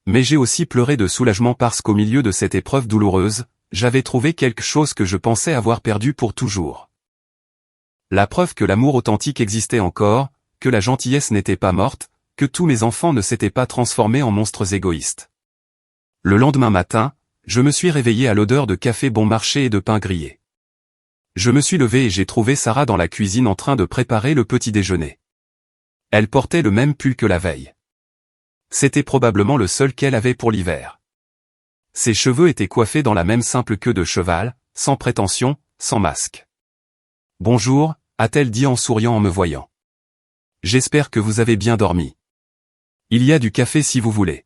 Mais j'ai aussi pleuré de soulagement parce qu'au milieu de cette épreuve douloureuse, j'avais trouvé quelque chose que je pensais avoir perdu pour toujours. La preuve que l'amour authentique existait encore, que la gentillesse n'était pas morte, que tous mes enfants ne s'étaient pas transformés en monstres égoïstes. Le lendemain matin, je me suis réveillé à l'odeur de café bon marché et de pain grillé. Je me suis levé et j'ai trouvé Sarah dans la cuisine en train de préparer le petit déjeuner. Elle portait le même pull que la veille. C'était probablement le seul qu'elle avait pour l'hiver. Ses cheveux étaient coiffés dans la même simple queue de cheval, sans prétention, sans masque. « Bonjour », a-t-elle dit en souriant en me voyant. « J'espère que vous avez bien dormi. Il y a du café si vous voulez. »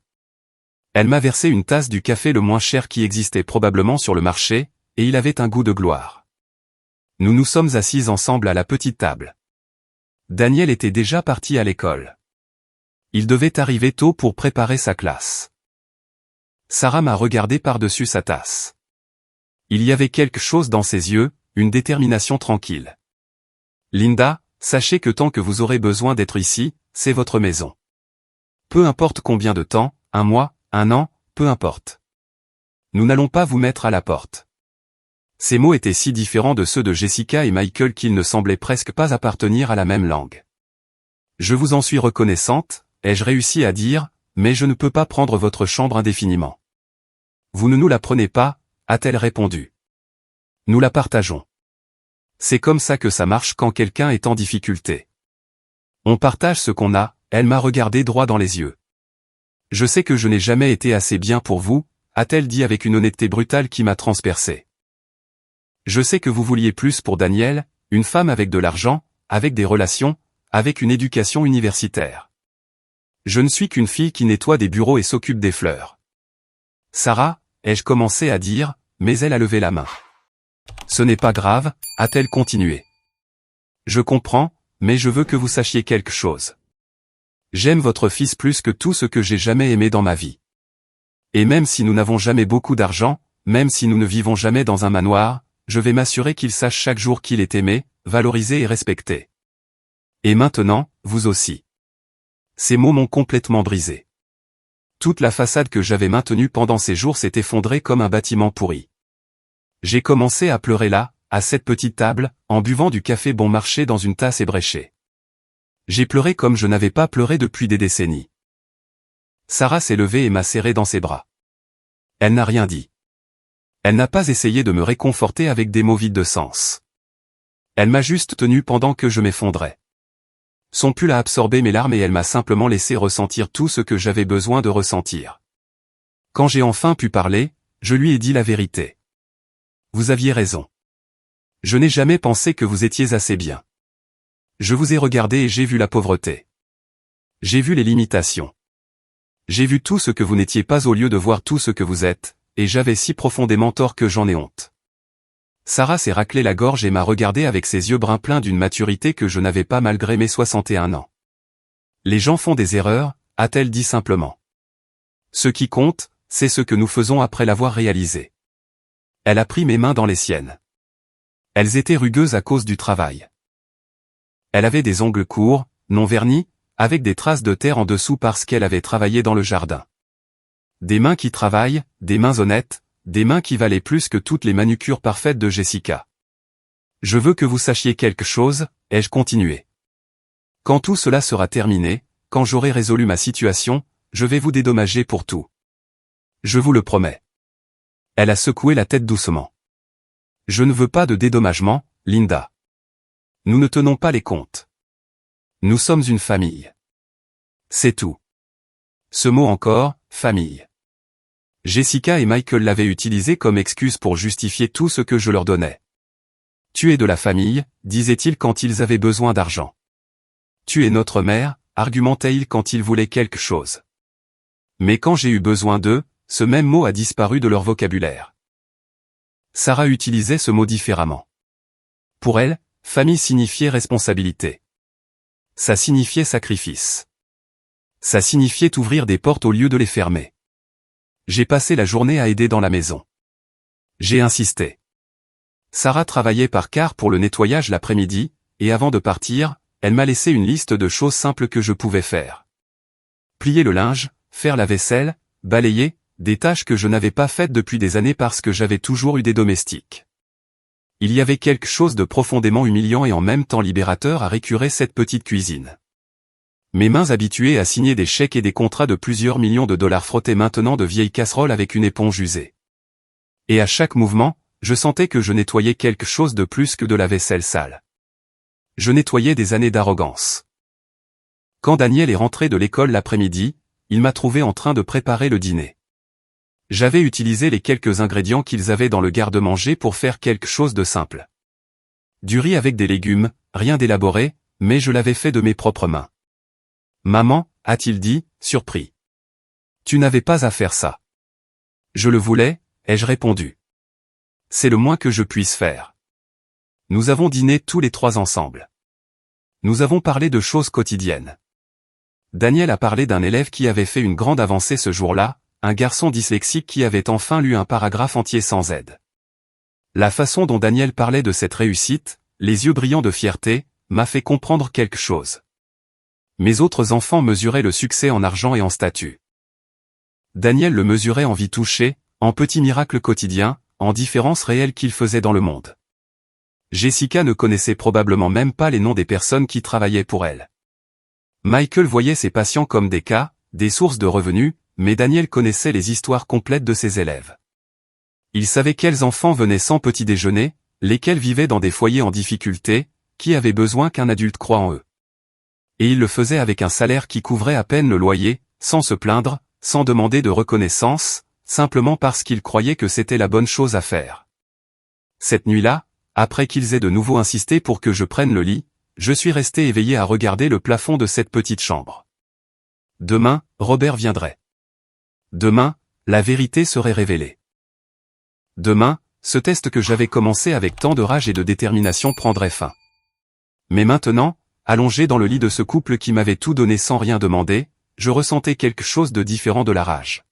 Elle m'a versé une tasse du café le moins cher qui existait probablement sur le marché, et il avait un goût de gloire. Nous nous sommes assis ensemble à la petite table. Daniel était déjà parti à l'école. Il devait arriver tôt pour préparer sa classe. Sarah m'a regardé par-dessus sa tasse. Il y avait quelque chose dans ses yeux, une détermination tranquille. « Linda, sachez que tant que vous aurez besoin d'être ici, c'est votre maison. Peu importe combien de temps, 1 mois, 1 an, peu importe. Nous n'allons pas vous mettre à la porte. » Ces mots étaient si différents de ceux de Jessica et Michael qu'ils ne semblaient presque pas appartenir à la même langue. « Je vous en suis reconnaissante, » ai-je réussi à dire, « mais je ne peux pas prendre votre chambre indéfiniment. »« Vous ne nous la prenez pas » a-t-elle répondu. « Nous la partageons. C'est comme ça que ça marche quand quelqu'un est en difficulté. On partage ce qu'on a. » Elle m'a regardé droit dans les yeux. « Je sais que je n'ai jamais été assez bien pour vous, » a-t-elle dit avec une honnêteté brutale qui m'a transpercé. « Je sais que vous vouliez plus pour Daniel, une femme avec de l'argent, avec des relations, avec une éducation universitaire. Je ne suis qu'une fille qui nettoie des bureaux et s'occupe des fleurs. Sarah, ai-je commencé à dire, mais elle a levé la main. Ce n'est pas grave, a-t-elle continué. Je comprends, mais je veux que vous sachiez quelque chose. J'aime votre fils plus que tout ce que j'ai jamais aimé dans ma vie. Et même si nous n'avons jamais beaucoup d'argent, même si nous ne vivons jamais dans un manoir, je vais m'assurer qu'il sache chaque jour qu'il est aimé, valorisé et respecté. Et maintenant, vous aussi. Ces mots m'ont complètement brisé. Toute la façade que j'avais maintenue pendant ces jours s'est effondrée comme un bâtiment pourri. J'ai commencé à pleurer là, à cette petite table, en buvant du café bon marché dans une tasse ébréchée. J'ai pleuré comme je n'avais pas pleuré depuis des décennies. Sarah s'est levée et m'a serré dans ses bras. Elle n'a rien dit. Elle n'a pas essayé de me réconforter avec des mots vides de sens. Elle m'a juste tenu pendant que je m'effondrais. Son pull a absorbé mes larmes et elle m'a simplement laissé ressentir tout ce que j'avais besoin de ressentir. Quand j'ai enfin pu parler, je lui ai dit la vérité. Vous aviez raison. Je n'ai jamais pensé que vous étiez assez bien. Je vous ai regardé et j'ai vu la pauvreté. J'ai vu les limitations. J'ai vu tout ce que vous n'étiez pas au lieu de voir tout ce que vous êtes, et j'avais si profondément tort que j'en ai honte. Sarah s'est raclé la gorge et m'a regardé avec ses yeux bruns pleins d'une maturité que je n'avais pas malgré mes 61 ans. Les gens font des erreurs, a-t-elle dit simplement. Ce qui compte, c'est ce que nous faisons après l'avoir réalisé. Elle a pris mes mains dans les siennes. Elles étaient rugueuses à cause du travail. Elle avait des ongles courts, non vernis, avec des traces de terre en dessous parce qu'elle avait travaillé dans le jardin. Des mains qui travaillent, des mains honnêtes, des mains qui valaient plus que toutes les manucures parfaites de Jessica. Je veux que vous sachiez quelque chose, ai-je continué. Quand tout cela sera terminé, quand j'aurai résolu ma situation, je vais vous dédommager pour tout. Je vous le promets. Elle a secoué la tête doucement. Je ne veux pas de dédommagement, Linda. Nous ne tenons pas les comptes. Nous sommes une famille. C'est tout. Ce mot encore, famille. Jessica et Michael l'avaient utilisé comme excuse pour justifier tout ce que je leur donnais. Tu es de la famille, disaient-ils quand ils avaient besoin d'argent. Tu es notre mère, argumentait-il quand ils voulaient quelque chose. Mais quand j'ai eu besoin d'eux, ce même mot a disparu de leur vocabulaire. Sarah utilisait ce mot différemment. Pour elle, famille signifiait responsabilité. Ça signifiait sacrifice. Ça signifiait ouvrir des portes au lieu de les fermer. J'ai passé la journée à aider dans la maison. J'ai insisté. Sarah travaillait par quart pour le nettoyage l'après-midi, et avant de partir, elle m'a laissé une liste de choses simples que je pouvais faire. Plier le linge, faire la vaisselle, balayer, des tâches que je n'avais pas faites depuis des années parce que j'avais toujours eu des domestiques. Il y avait quelque chose de profondément humiliant et en même temps libérateur à récurer cette petite cuisine. Mes mains habituées à signer des chèques et des contrats de plusieurs millions de dollars frottaient maintenant de vieilles casseroles avec une éponge usée. Et à chaque mouvement, je sentais que je nettoyais quelque chose de plus que de la vaisselle sale. Je nettoyais des années d'arrogance. Quand Daniel est rentré de l'école l'après-midi, il m'a trouvé en train de préparer le dîner. J'avais utilisé les quelques ingrédients qu'ils avaient dans le garde-manger pour faire quelque chose de simple. Du riz avec des légumes, rien d'élaboré, mais je l'avais fait de mes propres mains. Maman, a-t-il dit, surpris. Tu n'avais pas à faire ça. Je le voulais, ai-je répondu. C'est le moins que je puisse faire. Nous avons dîné tous les trois ensemble. Nous avons parlé de choses quotidiennes. Daniel a parlé d'un élève qui avait fait une grande avancée ce jour-là, un garçon dyslexique qui avait enfin lu un paragraphe entier sans aide. La façon dont Daniel parlait de cette réussite, les yeux brillants de fierté, m'a fait comprendre quelque chose. Mes autres enfants mesuraient le succès en argent et en statut. Daniel le mesurait en vie touchée, en petits miracles quotidiens, en différences réelles qu'il faisait dans le monde. Jessica ne connaissait probablement même pas les noms des personnes qui travaillaient pour elle. Michael voyait ses patients comme des cas, des sources de revenus, mais Daniel connaissait les histoires complètes de ses élèves. Il savait quels enfants venaient sans petit déjeuner, lesquels vivaient dans des foyers en difficulté, qui avaient besoin qu'un adulte croie en eux. Et il le faisait avec un salaire qui couvrait à peine le loyer, sans se plaindre, sans demander de reconnaissance, simplement parce qu'il croyait que c'était la bonne chose à faire. Cette nuit-là, après qu'ils aient de nouveau insisté pour que je prenne le lit, je suis resté éveillé à regarder le plafond de cette petite chambre. Demain, Robert viendrait. Demain, la vérité serait révélée. Demain, ce test que j'avais commencé avec tant de rage et de détermination prendrait fin. Mais maintenant, allongé dans le lit de ce couple qui m'avait tout donné sans rien demander, je ressentais quelque chose de différent de la rage.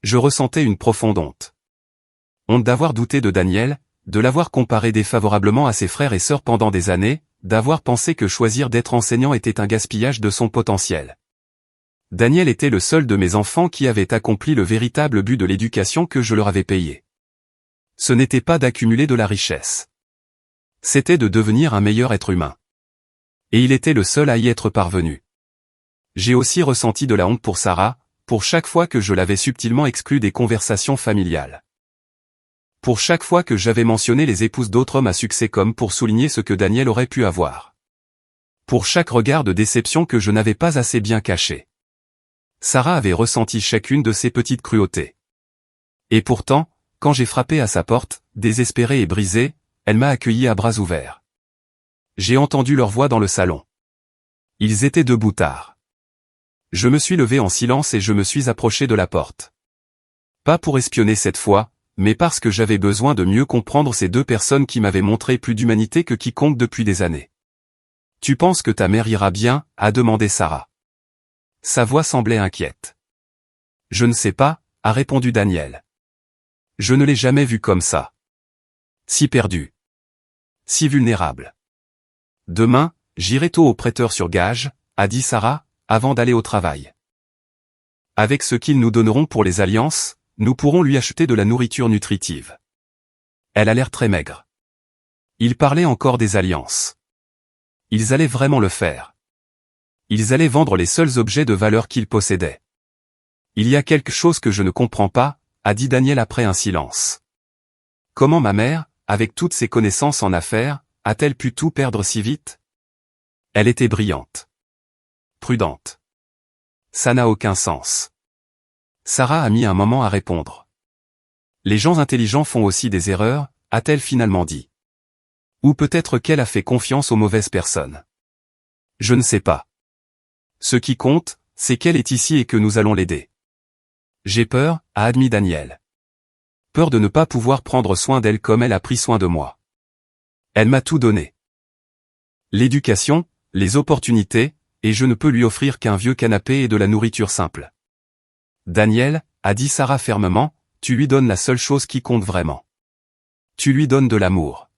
Je ressentais une profonde honte. Honte d'avoir douté de Daniel, de l'avoir comparé défavorablement à ses frères et sœurs pendant des années, d'avoir pensé que choisir d'être enseignant était un gaspillage de son potentiel. Daniel était le seul de mes enfants qui avait accompli le véritable but de l'éducation que je leur avais payé. Ce n'était pas d'accumuler de la richesse. C'était de devenir un meilleur être humain. Et il était le seul à y être parvenu. J'ai aussi ressenti de la honte pour Sarah, pour chaque fois que je l'avais subtilement exclue des conversations familiales. Pour chaque fois que j'avais mentionné les épouses d'autres hommes à succès comme pour souligner ce que Daniel aurait pu avoir. Pour chaque regard de déception que je n'avais pas assez bien caché. Sarah avait ressenti chacune de ces petites cruautés. Et pourtant, quand j'ai frappé à sa porte, désespérée et brisée, elle m'a accueilli à bras ouverts. J'ai entendu leur voix dans le salon. Ils étaient debout tard. Je me suis levé en silence et je me suis approché de la porte. Pas pour espionner cette fois, mais parce que j'avais besoin de mieux comprendre ces deux personnes qui m'avaient montré plus d'humanité que quiconque depuis des années. « Tu penses que ta mère ira bien ?» a demandé Sarah. Sa voix semblait inquiète. « Je ne sais pas » a répondu Daniel. « Je ne l'ai jamais vue comme ça. Si perdue. Si vulnérable. Demain, j'irai tôt au prêteur sur gage, a dit Sarah, avant d'aller au travail. Avec ce qu'ils nous donneront pour les alliances, nous pourrons lui acheter de la nourriture nutritive. Elle a l'air très maigre. Ils parlaient encore des alliances. Ils allaient vraiment le faire. Ils allaient vendre les seuls objets de valeur qu'ils possédaient. Il y a quelque chose que je ne comprends pas, a dit Daniel après un silence. Comment ma mère, avec toutes ses connaissances en affaires, a-t-elle pu tout perdre si vite? Elle était brillante. Prudente. Ça n'a aucun sens. Sarah a mis un moment à répondre. Les gens intelligents font aussi des erreurs, a-t-elle finalement dit. Ou peut-être qu'elle a fait confiance aux mauvaises personnes. Je ne sais pas. Ce qui compte, c'est qu'elle est ici et que nous allons l'aider. J'ai peur, a admis Daniel. Peur de ne pas pouvoir prendre soin d'elle comme elle a pris soin de moi. Elle m'a tout donné. L'éducation, les opportunités, et je ne peux lui offrir qu'un vieux canapé et de la nourriture simple. Daniel, a dit Sarah fermement, tu lui donnes la seule chose qui compte vraiment. Tu lui donnes de l'amour.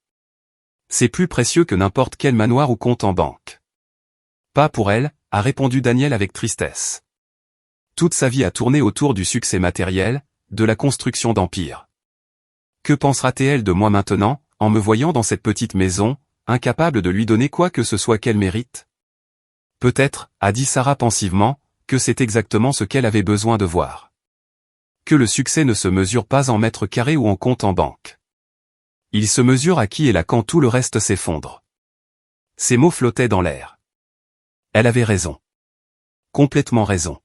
C'est plus précieux que n'importe quel manoir ou compte en banque. Pas pour elle, a répondu Daniel avec tristesse. Toute sa vie a tourné autour du succès matériel, de la construction d'empire. Que pensera-t-elle de moi maintenant, en me voyant dans cette petite maison, incapable de lui donner quoi que ce soit qu'elle mérite? Peut-être, a dit Sarah pensivement, que c'est exactement ce qu'elle avait besoin de voir. Que le succès ne se mesure pas en mètres carrés ou en compte en banque. Il se mesure à qui et là quand tout le reste s'effondre. Ces mots flottaient dans l'air. Elle avait raison. Complètement raison.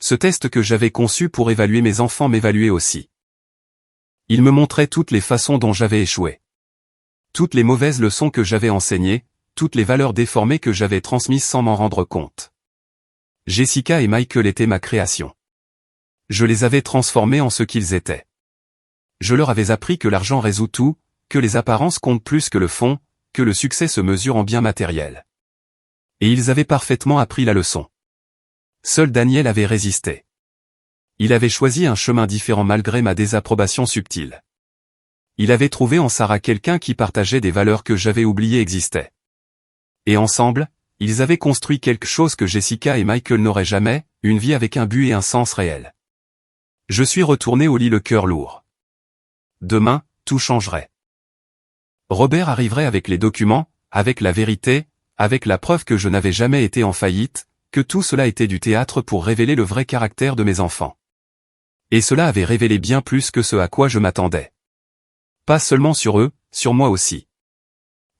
Ce test que j'avais conçu pour évaluer mes enfants m'évaluait aussi. Il me montrait toutes les façons dont j'avais échoué. Toutes les mauvaises leçons que j'avais enseignées, toutes les valeurs déformées que j'avais transmises sans m'en rendre compte. Jessica et Michael étaient ma création. Je les avais transformés en ce qu'ils étaient. Je leur avais appris que l'argent résout tout, que les apparences comptent plus que le fond, que le succès se mesure en biens matériels. Et ils avaient parfaitement appris la leçon. Seul Daniel avait résisté. Il avait choisi un chemin différent malgré ma désapprobation subtile. Il avait trouvé en Sarah quelqu'un qui partageait des valeurs que j'avais oubliées existaient. Et ensemble, ils avaient construit quelque chose que Jessica et Michael n'auraient jamais, une vie avec un but et un sens réel. Je suis retourné au lit le cœur lourd. Demain, tout changerait. Robert arriverait avec les documents, avec la vérité, avec la preuve que je n'avais jamais été en faillite, que tout cela était du théâtre pour révéler le vrai caractère de mes enfants. Et cela avait révélé bien plus que ce à quoi je m'attendais. Pas seulement sur eux, sur moi aussi.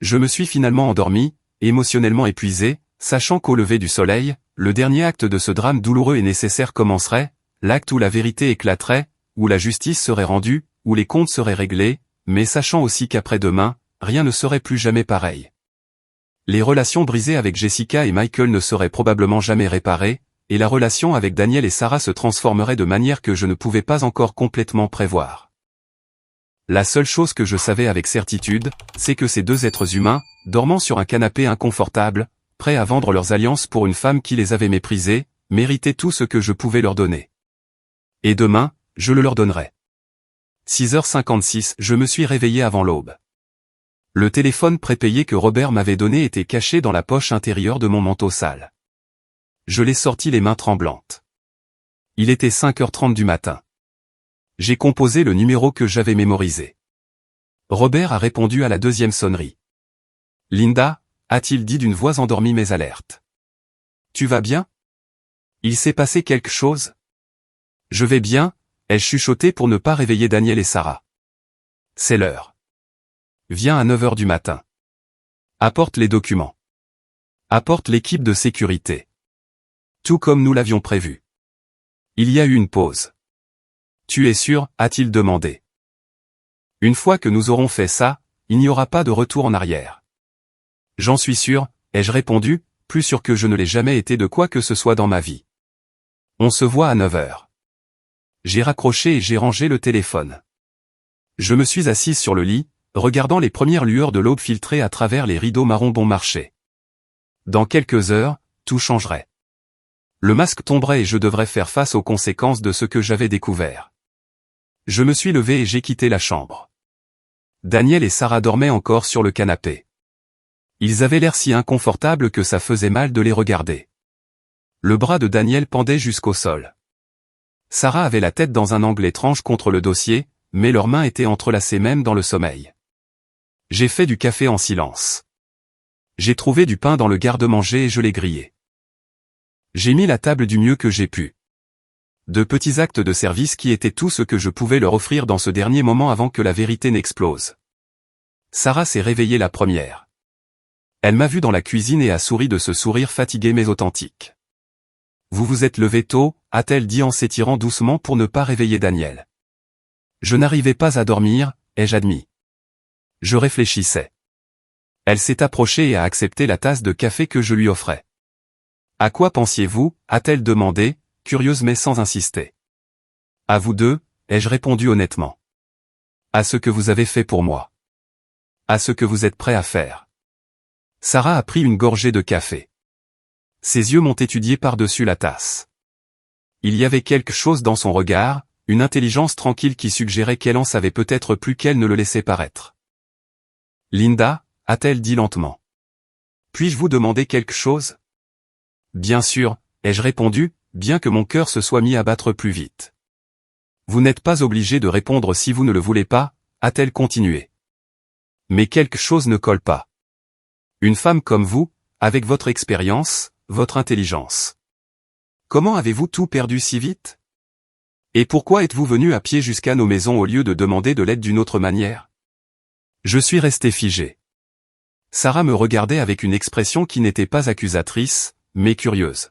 Je me suis finalement endormi, émotionnellement épuisé, sachant qu'au lever du soleil, le dernier acte de ce drame douloureux et nécessaire commencerait, l'acte où la vérité éclaterait, où la justice serait rendue, où les comptes seraient réglés, mais sachant aussi qu'après-demain, rien ne serait plus jamais pareil. Les relations brisées avec Jessica et Michael ne seraient probablement jamais réparées, et la relation avec Daniel et Sarah se transformerait de manière que je ne pouvais pas encore complètement prévoir. La seule chose que je savais avec certitude, c'est que ces deux êtres humains, dormant sur un canapé inconfortable, prêts à vendre leurs alliances pour une femme qui les avait méprisés, méritaient tout ce que je pouvais leur donner. Et demain, je le leur donnerai. 6h56, je me suis réveillé avant l'aube. Le téléphone prépayé que Robert m'avait donné était caché dans la poche intérieure de mon manteau sale. Je l'ai sorti les mains tremblantes. Il était 5h30 du matin. J'ai composé le numéro que j'avais mémorisé. Robert a répondu à la deuxième sonnerie. « Linda » a-t-il dit d'une voix endormie mais alerte. « Tu vas bien ? Il s'est passé quelque chose ? » « Je vais bien » ai-je chuchoté pour ne pas réveiller Daniel et Sarah. « C'est l'heure. Viens à 9h du matin. Apporte les documents. Apporte l'équipe de sécurité. » Tout comme nous l'avions prévu. Il y a eu une pause. « Tu es sûr ?» a-t-il demandé. « Une fois que nous aurons fait ça, il n'y aura pas de retour en arrière. »« J'en suis sûr » ai-je répondu, plus sûr que je ne l'ai jamais été de quoi que ce soit dans ma vie. « On se voit à 9h. » J'ai raccroché et j'ai rangé le téléphone. Je me suis assise sur le lit, regardant les premières lueurs de l'aube filtrer à travers les rideaux marron bon marché. Dans quelques heures, tout changerait. Le masque tomberait et je devrais faire face aux conséquences de ce que j'avais découvert. Je me suis levé et j'ai quitté la chambre. Daniel et Sarah dormaient encore sur le canapé. Ils avaient l'air si inconfortables que ça faisait mal de les regarder. Le bras de Daniel pendait jusqu'au sol. Sarah avait la tête dans un angle étrange contre le dossier, mais leurs mains étaient entrelacées même dans le sommeil. J'ai fait du café en silence. J'ai trouvé du pain dans le garde-manger et je l'ai grillé. J'ai mis la table du mieux que j'ai pu. De petits actes de service qui étaient tout ce que je pouvais leur offrir dans ce dernier moment avant que la vérité n'explose. Sarah s'est réveillée la première. Elle m'a vu dans la cuisine et a souri de ce sourire fatigué mais authentique. « Vous vous êtes levé tôt » a-t-elle dit en s'étirant doucement pour ne pas réveiller Daniel. Je n'arrivais pas à dormir, ai-je admis. Je réfléchissais. Elle s'est approchée et a accepté la tasse de café que je lui offrais. « À quoi pensiez-vous » a-t-elle demandé, curieuse mais sans insister. « À vous deux » ai-je répondu honnêtement. « À ce que vous avez fait pour moi. À ce que vous êtes prêt à faire. » Sarah a pris une gorgée de café. Ses yeux m'ont étudié par-dessus la tasse. Il y avait quelque chose dans son regard, une intelligence tranquille qui suggérait qu'elle en savait peut-être plus qu'elle ne le laissait paraître. « Linda » a-t-elle dit lentement. « Puis-je vous demander quelque chose ?»« Bien sûr » ai-je répondu, bien que mon cœur se soit mis à battre plus vite. « Vous n'êtes pas obligé de répondre si vous ne le voulez pas » a-t-elle continué. « Mais quelque chose ne colle pas. Une femme comme vous, avec votre expérience, votre intelligence. Comment avez-vous tout perdu si vite? Et pourquoi êtes-vous venu à pied jusqu'à nos maisons au lieu de demander de l'aide d'une autre manière? » Je suis resté figé. Sarah me regardait avec une expression qui n'était pas accusatrice, mais curieuse.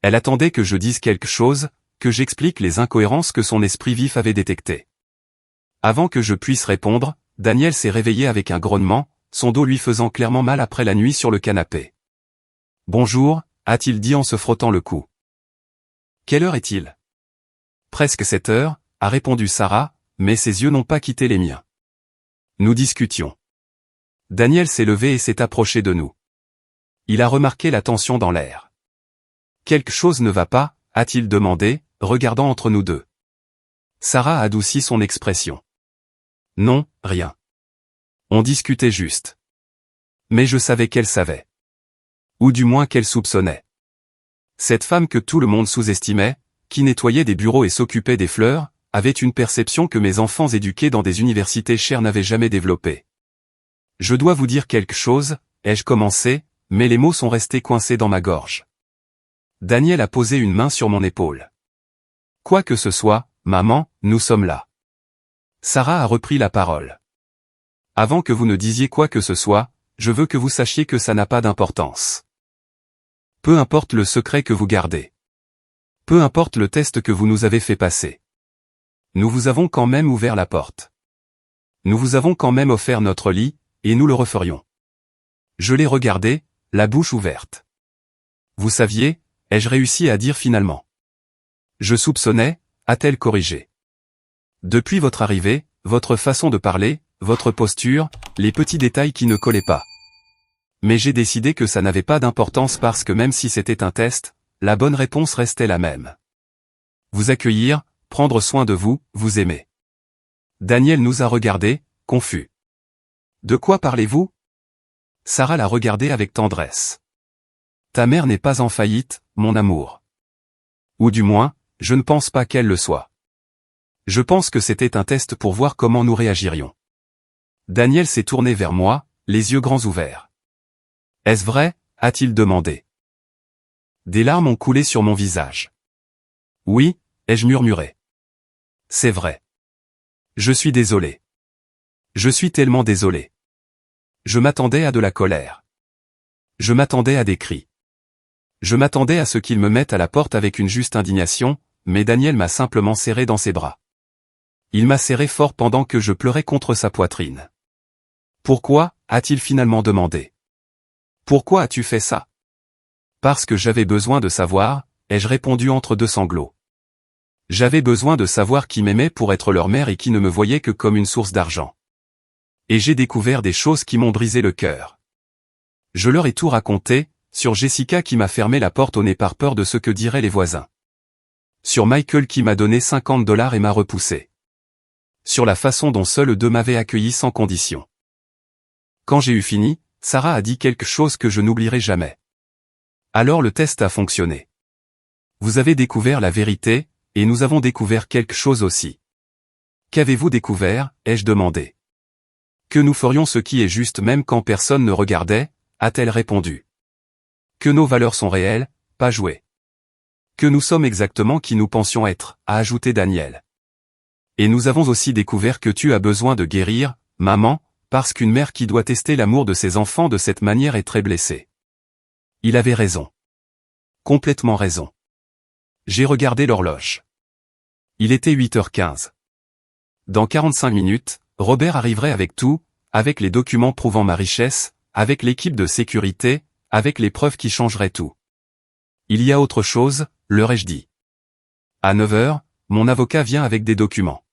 Elle attendait que je dise quelque chose, que j'explique les incohérences que son esprit vif avait détectées. Avant que je puisse répondre, Daniel s'est réveillé avec un grognement, son dos lui faisant clairement mal après la nuit sur le canapé. « Bonjour » a-t-il dit en se frottant le cou. « Quelle heure est-il » ? « Presque 7 heures » a répondu Sarah, mais ses yeux n'ont pas quitté les miens. Nous discutions. Daniel s'est levé et s'est approché de nous. Il a remarqué la tension dans l'air. « Quelque chose ne va pas » a-t-il demandé, regardant entre nous deux. Sarah a adouci son expression. « Non, rien. On discutait juste. » Mais je savais qu'elle savait. Ou du moins qu'elle soupçonnait. Cette femme que tout le monde sous-estimait, qui nettoyait des bureaux et s'occupait des fleurs, avait une perception que mes enfants éduqués dans des universités chères n'avaient jamais développée. « Je dois vous dire quelque chose » ai-je commencé, mais les mots sont restés coincés dans ma gorge. Daniel a posé une main sur mon épaule. « Quoi que ce soit, maman, nous sommes là. » Sarah a repris la parole. « Avant que vous ne disiez quoi que ce soit, je veux que vous sachiez que ça n'a pas d'importance. Peu importe le secret que vous gardez. Peu importe le test que vous nous avez fait passer. Nous vous avons quand même ouvert la porte. Nous vous avons quand même offert notre lit, et nous le referions. » Je l'ai regardé, la bouche ouverte. « Vous saviez » ai-je réussi à dire finalement. Je soupçonnais, a-t-elle corrigé. Depuis votre arrivée, votre façon de parler, votre posture, les petits détails qui ne collaient pas. Mais j'ai décidé que ça n'avait pas d'importance parce que même si c'était un test, la bonne réponse restait la même. Vous accueillir, prendre soin de vous, vous aimer. Daniel nous a regardés, confus. De quoi parlez-vous? Sarah l'a regardé avec tendresse. Ta mère n'est pas en faillite, mon amour. Ou du moins, je ne pense pas qu'elle le soit. Je pense que c'était un test pour voir comment nous réagirions. Daniel s'est tourné vers moi, les yeux grands ouverts. Est-ce vrai? A-t-il demandé. Des larmes ont coulé sur mon visage. Oui, ai-je murmuré. C'est vrai. Je suis désolé. Je suis tellement désolé. Je m'attendais à de la colère. Je m'attendais à des cris. Je m'attendais à ce qu'il me mette à la porte avec une juste indignation, mais Daniel m'a simplement serré dans ses bras. Il m'a serré fort pendant que je pleurais contre sa poitrine. Pourquoi? A-t-il finalement demandé. Pourquoi as-tu fait ça? Parce que j'avais besoin de savoir, ai-je répondu entre deux sanglots. J'avais besoin de savoir qui m'aimait pour être leur mère et qui ne me voyait que comme une source d'argent. Et j'ai découvert des choses qui m'ont brisé le cœur. Je leur ai tout raconté, sur Jessica qui m'a fermé la porte au nez par peur de ce que diraient les voisins. Sur Michael qui m'a donné $50 et m'a repoussé. Sur la façon dont seuls deux m'avaient accueilli sans condition. Quand j'ai eu fini, Sarah a dit quelque chose que je n'oublierai jamais. Alors le test a fonctionné. Vous avez découvert la vérité, et nous avons découvert quelque chose aussi. Qu'avez-vous découvert? Ai-je demandé. Que nous ferions ce qui est juste même quand personne ne regardait, a-t-elle répondu. Que nos valeurs sont réelles, pas jouées. Que nous sommes exactement qui nous pensions être, a ajouté Daniel. Et nous avons aussi découvert que tu as besoin de guérir, maman, parce qu'une mère qui doit tester l'amour de ses enfants de cette manière est très blessée. Il avait raison. Complètement raison. J'ai regardé l'horloge. Il était 8h15. Dans 45 minutes, Robert arriverait avec tout, avec les documents prouvant ma richesse, avec l'équipe de sécurité, avec les preuves qui changeraient tout. Il y a autre chose, leur ai-je dit. À 9h, mon avocat vient avec des documents.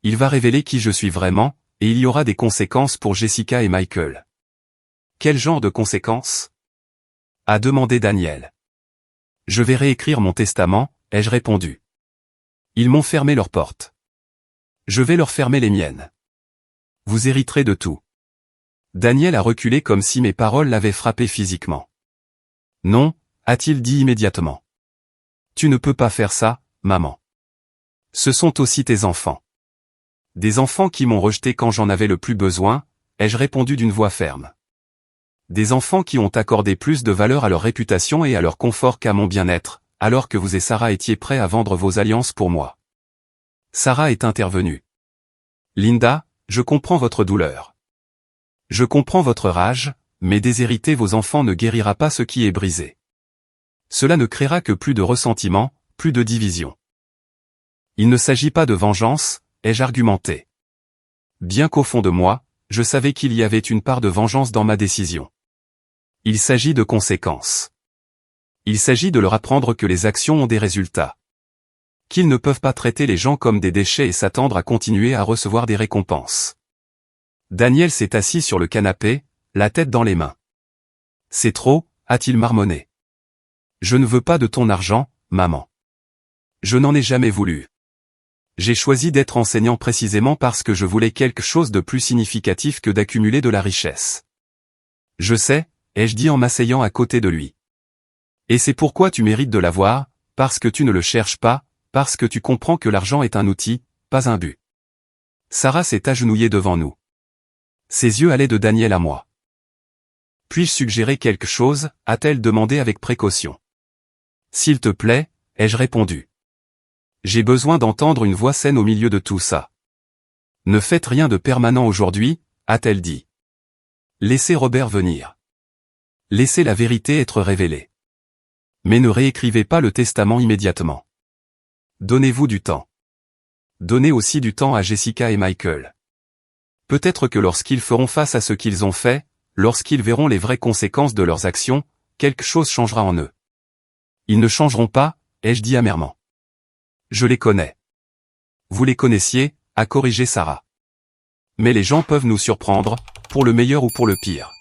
Il va révéler qui je suis vraiment, et il y aura des conséquences pour Jessica et Michael. Quel genre de conséquences? A demandé Daniel. Je vais réécrire mon testament, ai-je répondu. Ils m'ont fermé leurs portes. Je vais leur fermer les miennes. Vous hériterez de tout. Daniel a reculé comme si mes paroles l'avaient frappé physiquement. Non, a-t-il dit immédiatement. Tu ne peux pas faire ça, maman. Ce sont aussi tes enfants. Des enfants qui m'ont rejeté quand j'en avais le plus besoin, ai-je répondu d'une voix ferme. Des enfants qui ont accordé plus de valeur à leur réputation et à leur confort qu'à mon bien-être, alors que vous et Sarah étiez prêts à vendre vos alliances pour moi. Sarah est intervenue. Linda, je comprends votre douleur. Je comprends votre rage, mais déshériter vos enfants ne guérira pas ce qui est brisé. Cela ne créera que plus de ressentiment, plus de division. Il ne s'agit pas de vengeance, ai-je argumenté. Bien qu'au fond de moi, je savais qu'il y avait une part de vengeance dans ma décision. Il s'agit de conséquences. Il s'agit de leur apprendre que les actions ont des résultats. Qu'ils ne peuvent pas traiter les gens comme des déchets et s'attendre à continuer à recevoir des récompenses. Daniel s'est assis sur le canapé, la tête dans les mains. C'est trop, a-t-il marmonné. Je ne veux pas de ton argent, maman. Je n'en ai jamais voulu. J'ai choisi d'être enseignant précisément parce que je voulais quelque chose de plus significatif que d'accumuler de la richesse. Je sais, ai-je dit en m'asseyant à côté de lui. Et c'est pourquoi tu mérites de l'avoir, parce que tu ne le cherches pas, parce que tu comprends que l'argent est un outil, pas un but. Sarah s'est agenouillée devant nous. Ses yeux allaient de Daniel à moi. Puis-je suggérer quelque chose, a-t-elle demandé avec précaution. S'il te plaît, ai-je répondu. J'ai besoin d'entendre une voix saine au milieu de tout ça. Ne faites rien de permanent aujourd'hui, a-t-elle dit. Laissez Robert venir. Laissez la vérité être révélée. Mais ne réécrivez pas le testament immédiatement. Donnez-vous du temps. Donnez aussi du temps à Jessica et Michael. Peut-être que lorsqu'ils feront face à ce qu'ils ont fait, lorsqu'ils verront les vraies conséquences de leurs actions, quelque chose changera en eux. Ils ne changeront pas, ai-je dit amèrement. Je les connais. Vous les connaissiez, a corrigé Sarah. Mais les gens peuvent nous surprendre, pour le meilleur ou pour le pire.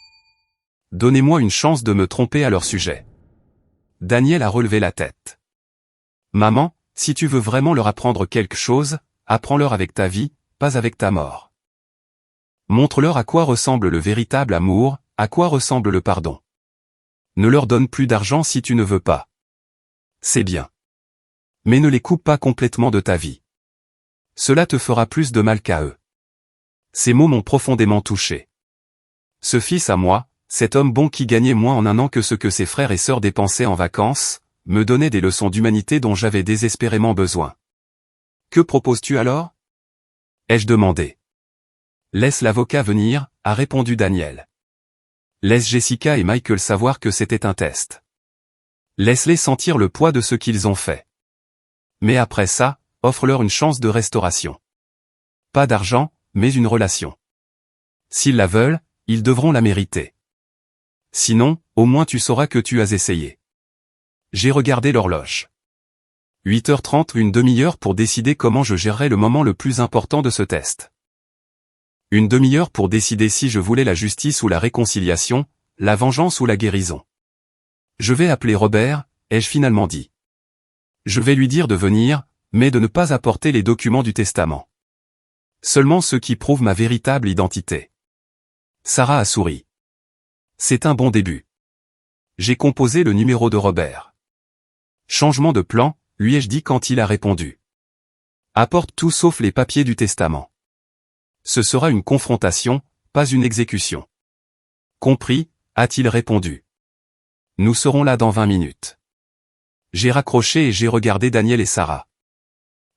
Donnez-moi une chance de me tromper à leur sujet. Daniel a relevé la tête. Maman, si tu veux vraiment leur apprendre quelque chose, apprends-leur avec ta vie, pas avec ta mort. Montre-leur à quoi ressemble le véritable amour, à quoi ressemble le pardon. Ne leur donne plus d'argent si tu ne veux pas. C'est bien. Mais ne les coupe pas complètement de ta vie. Cela te fera plus de mal qu'à eux. Ces mots m'ont profondément touché. Ce fils à moi, cet homme bon qui gagnait moins en un an que ce que ses frères et sœurs dépensaient en vacances, me donnait des leçons d'humanité dont j'avais désespérément besoin. Que proposes-tu alors? Ai-je demandé. Laisse l'avocat venir, a répondu Daniel. Laisse Jessica et Michael savoir que c'était un test. Laisse-les sentir le poids de ce qu'ils ont fait. Mais après ça, offre-leur une chance de restauration. Pas d'argent, mais une relation. S'ils la veulent, ils devront la mériter. Sinon, au moins tu sauras que tu as essayé. J'ai regardé l'horloge. 8h30, une demi-heure pour décider comment je gérerais le moment le plus important de ce test. Une demi-heure pour décider si je voulais la justice ou la réconciliation, la vengeance ou la guérison. Je vais appeler Robert, ai-je finalement dit. Je vais lui dire de venir, mais de ne pas apporter les documents du testament. Seulement ceux qui prouvent ma véritable identité. Sarah a souri. C'est un bon début. J'ai composé le numéro de Robert. Changement de plan, lui ai-je dit quand il a répondu. Apporte tout sauf les papiers du testament. Ce sera une confrontation, pas une exécution. Compris, a-t-il répondu. Nous serons là dans 20 minutes. J'ai raccroché et j'ai regardé Daniel et Sarah.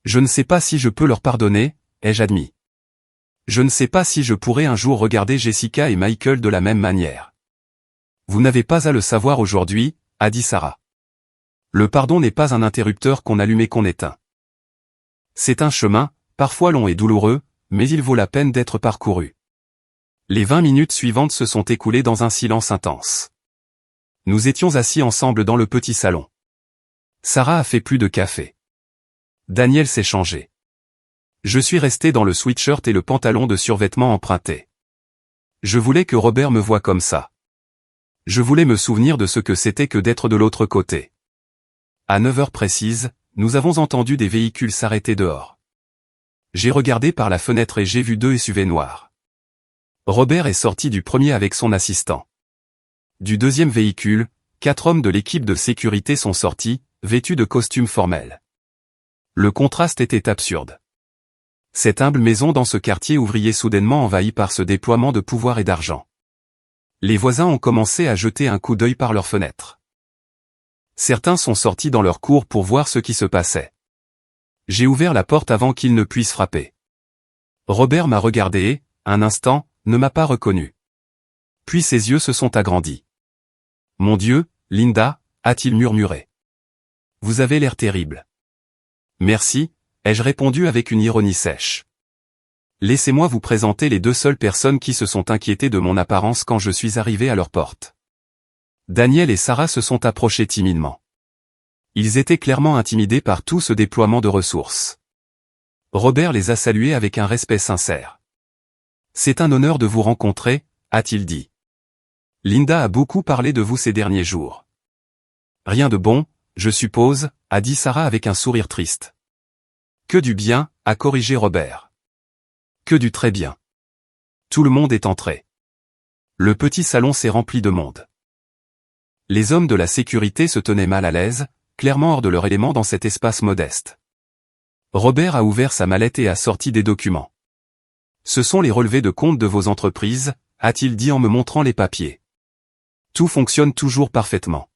Je ne sais pas si je peux leur pardonner, ai-je admis. Je ne sais pas si je pourrai un jour regarder Jessica et Michael de la même manière. Vous n'avez pas à le savoir aujourd'hui, a dit Sarah. Le pardon n'est pas un interrupteur qu'on allume et qu'on éteint. C'est un chemin, parfois long et douloureux, mais il vaut la peine d'être parcouru. Les 20 minutes suivantes se sont écoulées dans un silence intense. Nous étions assis ensemble dans le petit salon. Sarah a fait plus de café. Daniel s'est changé. Je suis resté dans le sweatshirt et le pantalon de survêtement emprunté. Je voulais que Robert me voie comme ça. Je voulais me souvenir de ce que c'était que d'être de l'autre côté. À 9h précises, nous avons entendu des véhicules s'arrêter dehors. J'ai regardé par la fenêtre et j'ai vu 2 SUV noirs. Robert est sorti du premier avec son assistant. Du deuxième véhicule, 4 hommes de l'équipe de sécurité sont sortis, vêtus de costumes formels. Le contraste était absurde. Cette humble maison dans ce quartier ouvrier soudainement envahi par ce déploiement de pouvoir et d'argent. Les voisins ont commencé à jeter un coup d'œil par leurs fenêtres. Certains sont sortis dans leur cour pour voir ce qui se passait. J'ai ouvert la porte avant qu'ils ne puissent frapper. Robert m'a regardé et, un instant, ne m'a pas reconnu. Puis ses yeux se sont agrandis. « Mon Dieu, Linda » a-t-il murmuré. « Vous avez l'air terrible. »« Merci » ai-je répondu avec une ironie sèche. « Laissez-moi vous présenter les 2 seules personnes qui se sont inquiétées de mon apparence quand je suis arrivé à leur porte. » Daniel et Sarah se sont approchés timidement. Ils étaient clairement intimidés par tout ce déploiement de ressources. Robert les a salués avec un respect sincère. « C'est un honneur de vous rencontrer » a-t-il dit. « Linda a beaucoup parlé de vous ces derniers jours. »« Rien de bon, je suppose » a dit Sarah avec un sourire triste. « Que du bien » a corrigé Robert. « Que du très bien. » Tout le monde est entré. Le petit salon s'est rempli de monde. Les hommes de la sécurité se tenaient mal à l'aise, clairement hors de leur élément dans cet espace modeste. Robert a ouvert sa mallette et a sorti des documents. « Ce sont les relevés de compte de vos entreprises » a-t-il dit en me montrant les papiers. Tout fonctionne toujours parfaitement.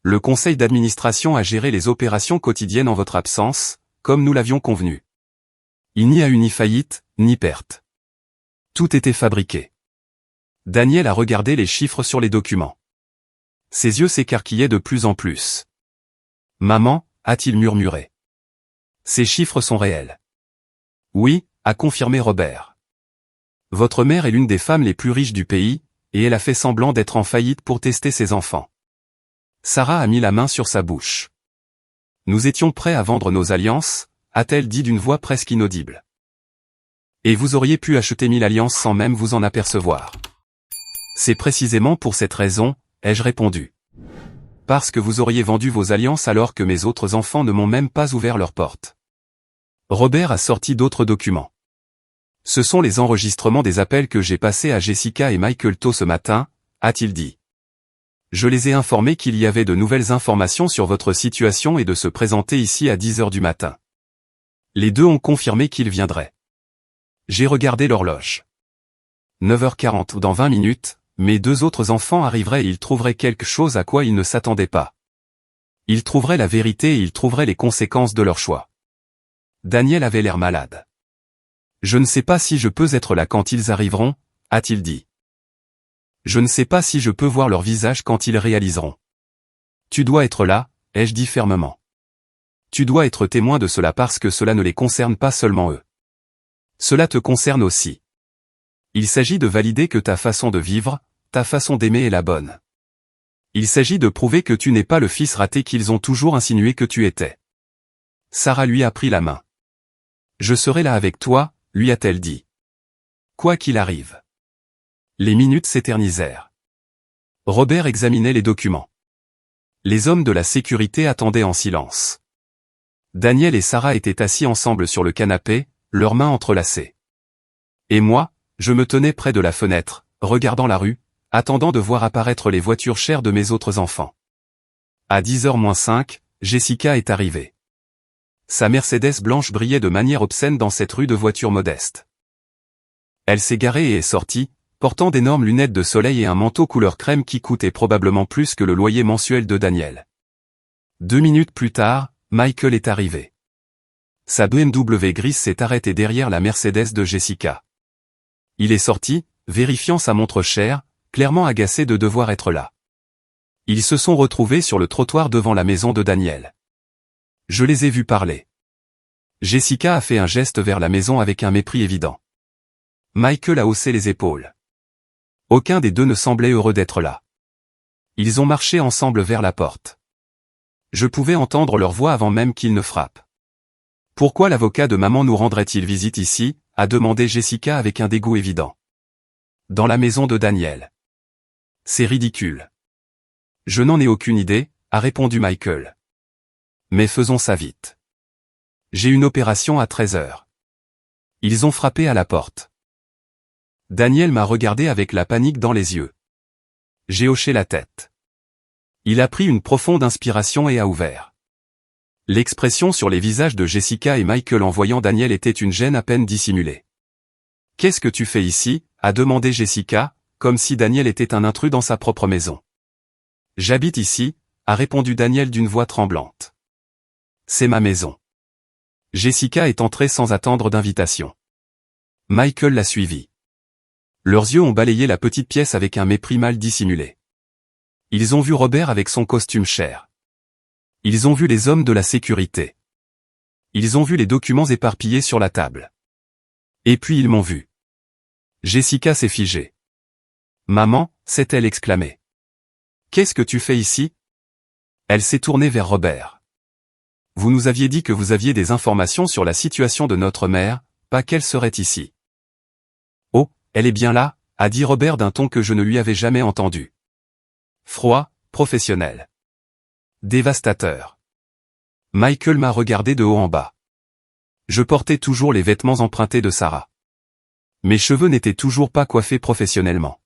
Le conseil d'administration a géré les opérations quotidiennes en votre absence, comme nous l'avions convenu. Il n'y a eu ni faillite, ni perte. Tout était fabriqué. Daniel a regardé les chiffres sur les documents. Ses yeux s'écarquillaient de plus en plus. « Maman » a-t-il murmuré. « Ces chiffres sont réels. »« Oui » a confirmé Robert. Votre mère est l'une des femmes les plus riches du pays, et elle a fait semblant d'être en faillite pour tester ses enfants. Sarah a mis la main sur sa bouche. Nous étions prêts à vendre nos alliances, a-t-elle dit d'une voix presque inaudible. Et vous auriez pu acheter 1000 alliances sans même vous en apercevoir. C'est précisément pour cette raison, ai-je répondu. Parce que vous auriez vendu vos alliances alors que mes autres enfants ne m'ont même pas ouvert leurs portes. Robert a sorti d'autres documents. Ce sont les enregistrements des appels que j'ai passés à Jessica et Michael tôt ce matin, a-t-il dit. Je les ai informés qu'il y avait de nouvelles informations sur votre situation et de se présenter ici à 10 heures du matin. Les deux ont confirmé qu'ils viendraient. J'ai regardé l'horloge. 9h40 dans 20 minutes, mes deux autres enfants arriveraient et ils trouveraient quelque chose à quoi ils ne s'attendaient pas. Ils trouveraient la vérité et ils trouveraient les conséquences de leur choix. Daniel avait l'air malade. Je ne sais pas si je peux être là quand ils arriveront, a-t-il dit. Je ne sais pas si je peux voir leur visage quand ils réaliseront. Tu dois être là, ai-je dit fermement. Tu dois être témoin de cela parce que cela ne les concerne pas seulement eux. Cela te concerne aussi. Il s'agit de valider que ta façon de vivre, ta façon d'aimer est la bonne. Il s'agit de prouver que tu n'es pas le fils raté qu'ils ont toujours insinué que tu étais. Sarah lui a pris la main. Je serai là avec toi, lui a-t-elle dit. Quoi qu'il arrive. Les minutes s'éternisèrent. Robert examinait les documents. Les hommes de la sécurité attendaient en silence. Daniel et Sarah étaient assis ensemble sur le canapé, leurs mains entrelacées. Et moi, je me tenais près de la fenêtre, regardant la rue, attendant de voir apparaître les voitures chères de mes autres enfants. À 10h-5, Jessica est arrivée. Sa Mercedes blanche brillait de manière obscène dans cette rue de voitures modestes. Elle s'est garée et est sortie, portant d'énormes lunettes de soleil et un manteau couleur crème qui coûtait probablement plus que le loyer mensuel de Daniel. 2 minutes plus tard, Michael est arrivé. Sa BMW grise s'est arrêtée derrière la Mercedes de Jessica. Il est sorti, vérifiant sa montre chère, clairement agacé de devoir être là. Ils se sont retrouvés sur le trottoir devant la maison de Daniel. Je les ai vus parler. Jessica a fait un geste vers la maison avec un mépris évident. Michael a haussé les épaules. Aucun des deux ne semblait heureux d'être là. Ils ont marché ensemble vers la porte. Je pouvais entendre leur voix avant même qu'ils ne frappent. Pourquoi l'avocat de maman nous rendrait-il visite ici, a demandé Jessica avec un dégoût évident. Dans la maison de Daniel. C'est ridicule. Je n'en ai aucune idée, a répondu Michael. Mais faisons ça vite. J'ai une opération à 13h. Ils ont frappé à la porte. Daniel m'a regardé avec la panique dans les yeux. J'ai hoché la tête. Il a pris une profonde inspiration et a ouvert. L'expression sur les visages de Jessica et Michael en voyant Daniel était une gêne à peine dissimulée. « Qu'est-ce que tu fais ici ?» a demandé Jessica, comme si Daniel était un intrus dans sa propre maison. « J'habite ici », a répondu Daniel d'une voix tremblante. « C'est ma maison. » Jessica est entrée sans attendre d'invitation. Michael l'a suivie. Leurs yeux ont balayé la petite pièce avec un mépris mal dissimulé. Ils ont vu Robert avec son costume cher. Ils ont vu les hommes de la sécurité. Ils ont vu les documents éparpillés sur la table. Et puis ils m'ont vu. Jessica s'est figée. « Maman » s'est-elle exclamée. « Qu'est-ce que tu fais ici ?» Elle s'est tournée vers Robert. « Vous nous aviez dit que vous aviez des informations sur la situation de notre mère, pas qu'elle serait ici. » « Oh, elle est bien là » a dit Robert d'un ton que je ne lui avais jamais entendu. Froid, professionnel. Dévastateur. Michael m'a regardé de haut en bas. Je portais toujours les vêtements empruntés de Sarah. Mes cheveux n'étaient toujours pas coiffés professionnellement.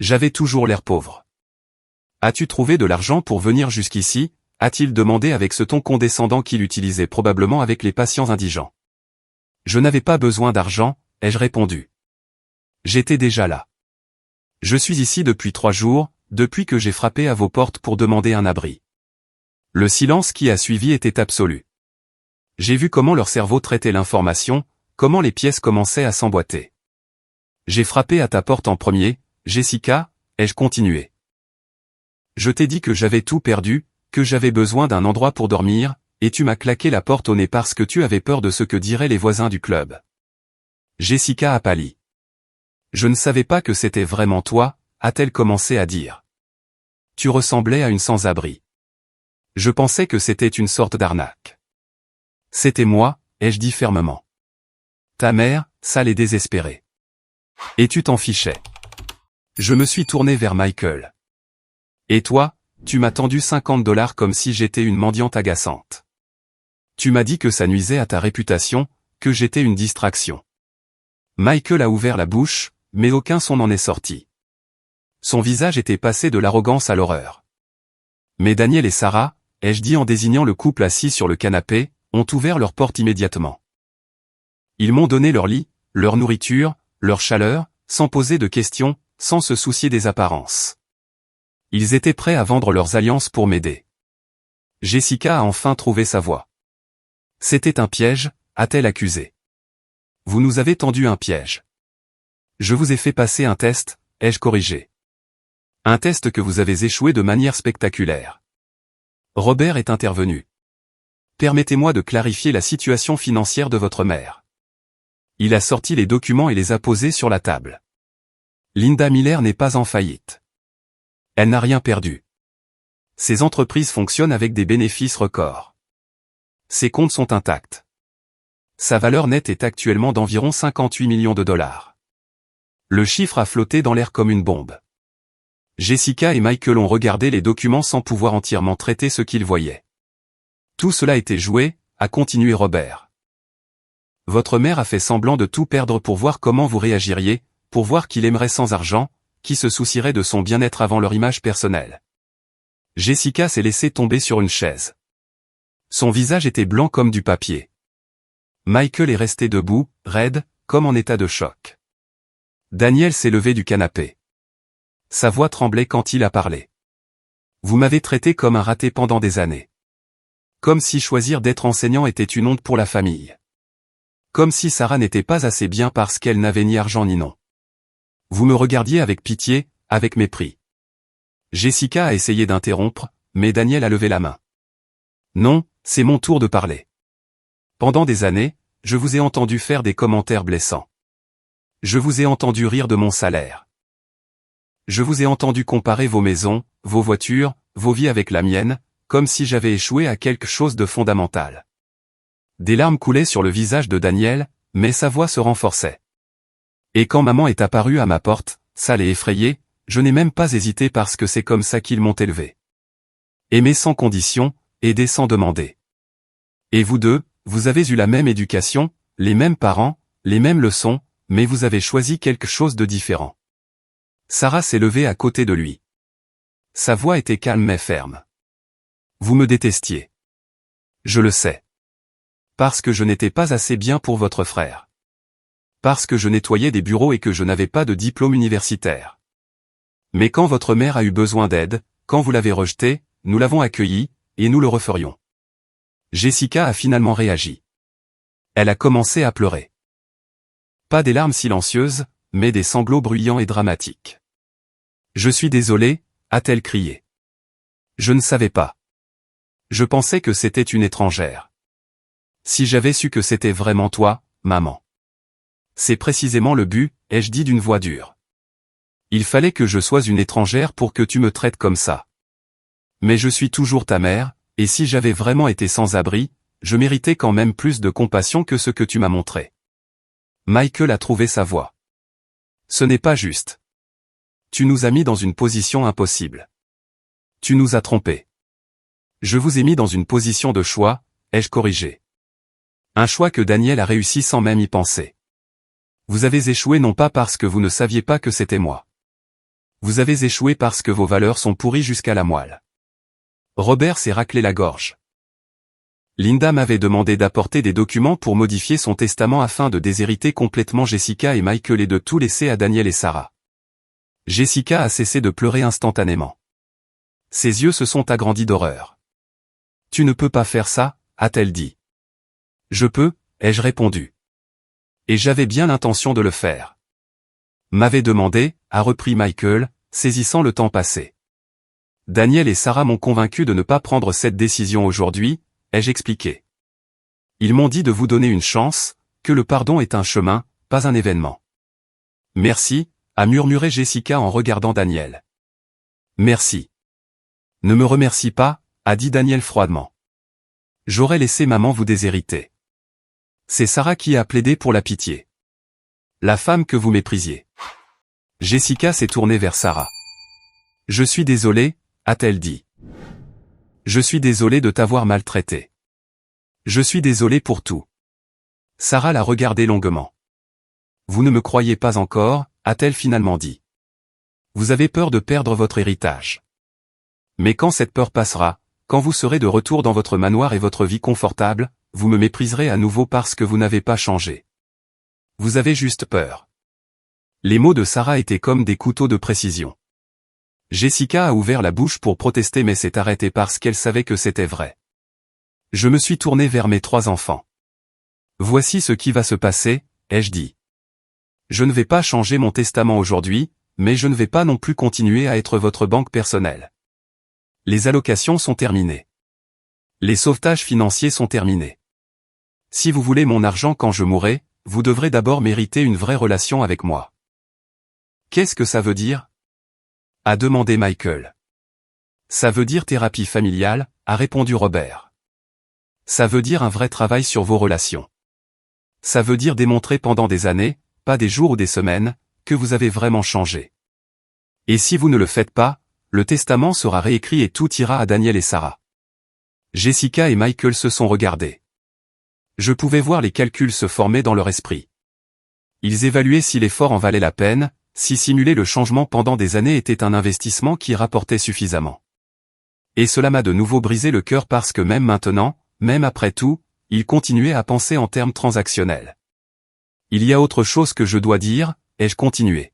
J'avais toujours l'air pauvre. « As-tu trouvé de l'argent pour venir jusqu'ici ?» a-t-il demandé avec ce ton condescendant qu'il utilisait probablement avec les patients indigents. Je n'avais pas besoin d'argent, ai-je répondu. J'étais déjà là. Je suis ici depuis 3 jours, depuis que j'ai frappé à vos portes pour demander un abri. Le silence qui a suivi était absolu. J'ai vu comment leur cerveau traitait l'information, comment les pièces commençaient à s'emboîter. J'ai frappé à ta porte en premier, Jessica, ai-je continué. Je t'ai dit que j'avais tout perdu, que j'avais besoin d'un endroit pour dormir, et tu m'as claqué la porte au nez parce que tu avais peur de ce que diraient les voisins du club. Jessica a pâli. Je ne savais pas que c'était vraiment toi, a-t-elle commencé à dire. tu ressemblais à une sans-abri. Je pensais que c'était une sorte d'arnaque. C'était moi, ai-je dit fermement. Ta mère, sale et désespérée. Et tu t'en fichais. Je me suis tourné vers Michael. Et toi, tu m'as tendu $50 comme si j'étais une mendiante agaçante. Tu m'as dit que ça nuisait à ta réputation, que j'étais une distraction. Michael a ouvert la bouche, mais aucun son n'en est sorti. Son visage était passé de l'arrogance à l'horreur. Mais Daniel et Sarah, ai-je dit en désignant le couple assis sur le canapé, ont ouvert leur porte immédiatement. Ils m'ont donné leur lit, leur nourriture, leur chaleur, sans poser de questions, sans se soucier des apparences. Ils étaient prêts à vendre leurs alliances pour m'aider. Jessica a enfin trouvé sa voie. C'était un piège, a-t-elle accusé. Vous nous avez tendu un piège. Je vous ai fait passer un test, ai-je corrigé. Un test que vous avez échoué de manière spectaculaire. Robert est intervenu. Permettez-moi de clarifier la situation financière de votre mère. Il a sorti les documents et les a posés sur la table. Linda Miller n'est pas en faillite. Elle n'a rien perdu. Ses entreprises fonctionnent avec des bénéfices records. Ses comptes sont intacts. Sa valeur nette est actuellement d'environ 58 millions de dollars. Le chiffre a flotté dans l'air comme une bombe. Jessica et Michael ont regardé les documents sans pouvoir entièrement traiter ce qu'ils voyaient. Tout cela était joué, a continué Robert. Votre mère a fait semblant de tout perdre pour voir comment vous réagiriez, pour voir qui l'aimerait sans argent, qui se soucierait de son bien-être avant leur image personnelle. Jessica s'est laissée tomber sur une chaise. Son visage était blanc comme du papier. Michael est resté debout, raide, comme en état de choc. Daniel s'est levé du canapé. Sa voix tremblait quand il a parlé. Vous m'avez traité comme un raté pendant des années. Comme si choisir d'être enseignant était une honte pour la famille. Comme si Sarah n'était pas assez bien parce qu'elle n'avait ni argent ni nom. Vous me regardiez avec pitié, avec mépris. Jessica a essayé d'interrompre, mais Daniel a levé la main. Non, c'est mon tour de parler. Pendant des années, je vous ai entendu faire des commentaires blessants. Je vous ai entendu rire de mon salaire. Je vous ai entendu comparer vos maisons, vos voitures, vos vies avec la mienne, comme si j'avais échoué à quelque chose de fondamental. Des larmes coulaient sur le visage de Daniel, mais sa voix se renforçait. Et quand maman est apparue à ma porte, sale et effrayée, je n'ai même pas hésité parce que c'est comme ça qu'ils m'ont élevé. Aimer sans condition, aider sans demander. Et vous deux, vous avez eu la même éducation, les mêmes parents, les mêmes leçons, mais vous avez choisi quelque chose de différent. Sarah s'est levée à côté de lui. Sa voix était calme mais ferme. Vous me détestiez. Je le sais. Parce que je n'étais pas assez bien pour votre frère. Parce que je nettoyais des bureaux et que je n'avais pas de diplôme universitaire. Mais quand votre mère a eu besoin d'aide, quand vous l'avez rejeté, nous l'avons accueilli, et nous le referions. Jessica a finalement réagi. Elle a commencé à pleurer. Pas des larmes silencieuses, mais des sanglots bruyants et dramatiques. Je suis désolée, a-t-elle crié. Je ne savais pas. Je pensais que c'était une étrangère. Si j'avais su que c'était vraiment toi, maman. C'est précisément le but, ai-je dit d'une voix dure. Il fallait que je sois une étrangère pour que tu me traites comme ça. Mais je suis toujours ta mère, et si j'avais vraiment été sans abri, je méritais quand même plus de compassion que ce que tu m'as montré. Michael a trouvé sa voix. Ce n'est pas juste. Tu nous as mis dans une position impossible. Tu nous as trompés. Je vous ai mis dans une position de choix, ai-je corrigé. Un choix que Daniel a réussi sans même y penser. Vous avez échoué non pas parce que vous ne saviez pas que c'était moi. Vous avez échoué parce que vos valeurs sont pourries jusqu'à la moelle. Robert s'est raclé la gorge. Linda m'avait demandé d'apporter des documents pour modifier son testament afin de déshériter complètement Jessica et Michael et de tout laisser à Daniel et Sarah. Jessica a cessé de pleurer instantanément. Ses yeux se sont agrandis d'horreur. Tu ne peux pas faire ça, a-t-elle dit. Je peux, ai-je répondu. Et j'avais bien l'intention de le faire. M'avait demandé, a repris Michael, saisissant le temps passé. Daniel et Sarah m'ont convaincu de ne pas prendre cette décision aujourd'hui, ai-je expliqué. Ils m'ont dit de vous donner une chance, que le pardon est un chemin, pas un événement. Merci, a murmuré Jessica en regardant Daniel. Merci. Ne me remercie pas, a dit Daniel froidement. J'aurais laissé maman vous déshériter. C'est Sarah qui a plaidé pour la pitié. La femme que vous méprisiez. Jessica s'est tournée vers Sarah. Je suis désolée, a-t-elle dit. Je suis désolée de t'avoir maltraité. Je suis désolée pour tout. Sarah l'a regardé longuement. Vous ne me croyez pas encore, a-t-elle finalement dit. Vous avez peur de perdre votre héritage. Mais quand cette peur passera, quand vous serez de retour dans votre manoir et votre vie confortable, vous me mépriserez à nouveau parce que vous n'avez pas changé. Vous avez juste peur. Les mots de Sarah étaient comme des couteaux de précision. Jessica a ouvert la bouche pour protester mais s'est arrêtée parce qu'elle savait que c'était vrai. Je me suis tournée vers mes 3 enfants. Voici ce qui va se passer, ai-je dit. Je ne vais pas changer mon testament aujourd'hui, mais je ne vais pas non plus continuer à être votre banque personnelle. Les allocations sont terminées. Les sauvetages financiers sont terminés. Si vous voulez mon argent quand je mourrai, vous devrez d'abord mériter une vraie relation avec moi. Qu'est-ce que ça veut dire ? A demandé Michael. Ça veut dire thérapie familiale, a répondu Robert. Ça veut dire un vrai travail sur vos relations. Ça veut dire démontrer pendant des années, pas des jours ou des semaines, que vous avez vraiment changé. Et si vous ne le faites pas, le testament sera réécrit et tout ira à Daniel et Sarah. Jessica et Michael se sont regardés. Je pouvais voir les calculs se former dans leur esprit. Ils évaluaient si l'effort en valait la peine, si simuler le changement pendant des années était un investissement qui rapportait suffisamment. Et cela m'a de nouveau brisé le cœur parce que même maintenant, même après tout, ils continuaient à penser en termes transactionnels. Il y a autre chose que je dois dire, ai-je continué.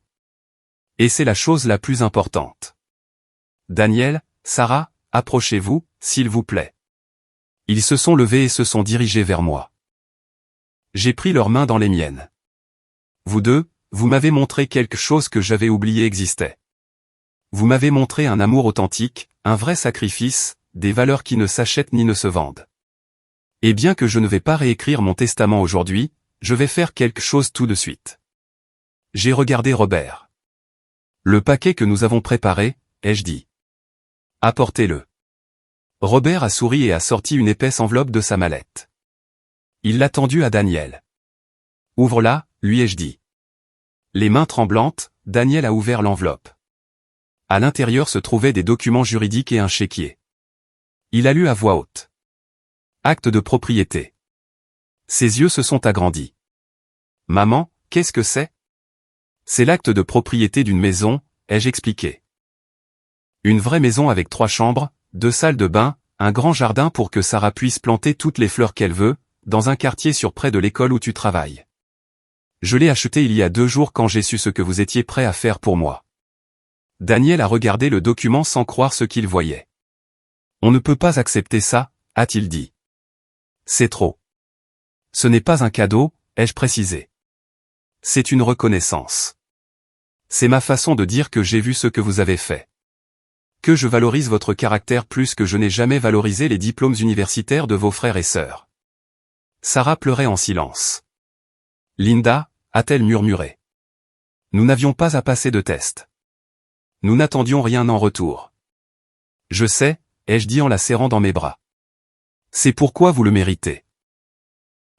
Et c'est la chose la plus importante. Daniel, Sarah, approchez-vous, s'il vous plaît. Ils se sont levés et se sont dirigés vers moi. J'ai pris leurs mains dans les miennes. Vous deux, vous m'avez montré quelque chose que j'avais oublié existait. Vous m'avez montré un amour authentique, un vrai sacrifice, des valeurs qui ne s'achètent ni ne se vendent. Et bien que je ne vais pas réécrire mon testament aujourd'hui, je vais faire quelque chose tout de suite. J'ai regardé Robert. Le paquet que nous avons préparé, ai-je dit. Apportez-le. Robert a souri et a sorti une épaisse enveloppe de sa mallette. Il l'a tendue à Daniel. Ouvre-la, lui ai-je dit. Les mains tremblantes, Daniel a ouvert l'enveloppe. À l'intérieur se trouvaient des documents juridiques et un chéquier. Il a lu à voix haute. Acte de propriété. Ses yeux se sont agrandis. Maman, qu'est-ce que c'est ? C'est l'acte de propriété d'une maison, ai-je expliqué. Une vraie maison avec 3 chambres, 2 salles de bain, un grand jardin pour que Sarah puisse planter toutes les fleurs qu'elle veut, dans un quartier sur près de l'école où tu travailles. Je l'ai acheté il y a 2 jours quand j'ai su ce que vous étiez prêt à faire pour moi. Daniel a regardé le document sans croire ce qu'il voyait. On ne peut pas accepter ça, a-t-il dit. C'est trop. Ce n'est pas un cadeau, ai-je précisé. C'est une reconnaissance. C'est ma façon de dire que j'ai vu ce que vous avez fait. Que je valorise votre caractère plus que je n'ai jamais valorisé les diplômes universitaires de vos frères et sœurs. Sarah pleurait en silence. Linda, a-t-elle murmuré. Nous n'avions pas à passer de test. Nous n'attendions rien en retour. Je sais, ai-je dit en la serrant dans mes bras. C'est pourquoi vous le méritez.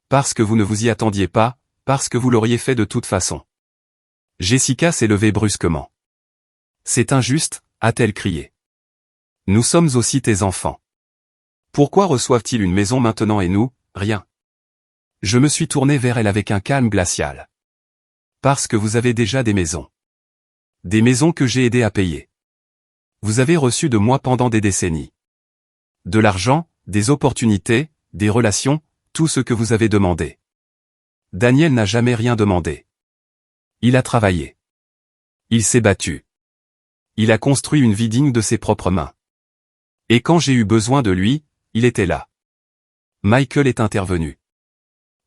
Parce que vous ne vous y attendiez pas, parce que vous l'auriez fait de toute façon. Jessica s'est levée brusquement. C'est injuste, a-t-elle crié. Nous sommes aussi tes enfants. Pourquoi reçoivent-ils une maison maintenant et nous, rien? Je me suis tourné vers elle avec un calme glacial. Parce que vous avez déjà des maisons. Des maisons que j'ai aidé à payer. Vous avez reçu de moi pendant des décennies. De l'argent, des opportunités, des relations, tout ce que vous avez demandé. Daniel n'a jamais rien demandé. Il a travaillé. Il s'est battu. Il a construit une vie digne de ses propres mains. Et quand j'ai eu besoin de lui, il était là. Michael est intervenu.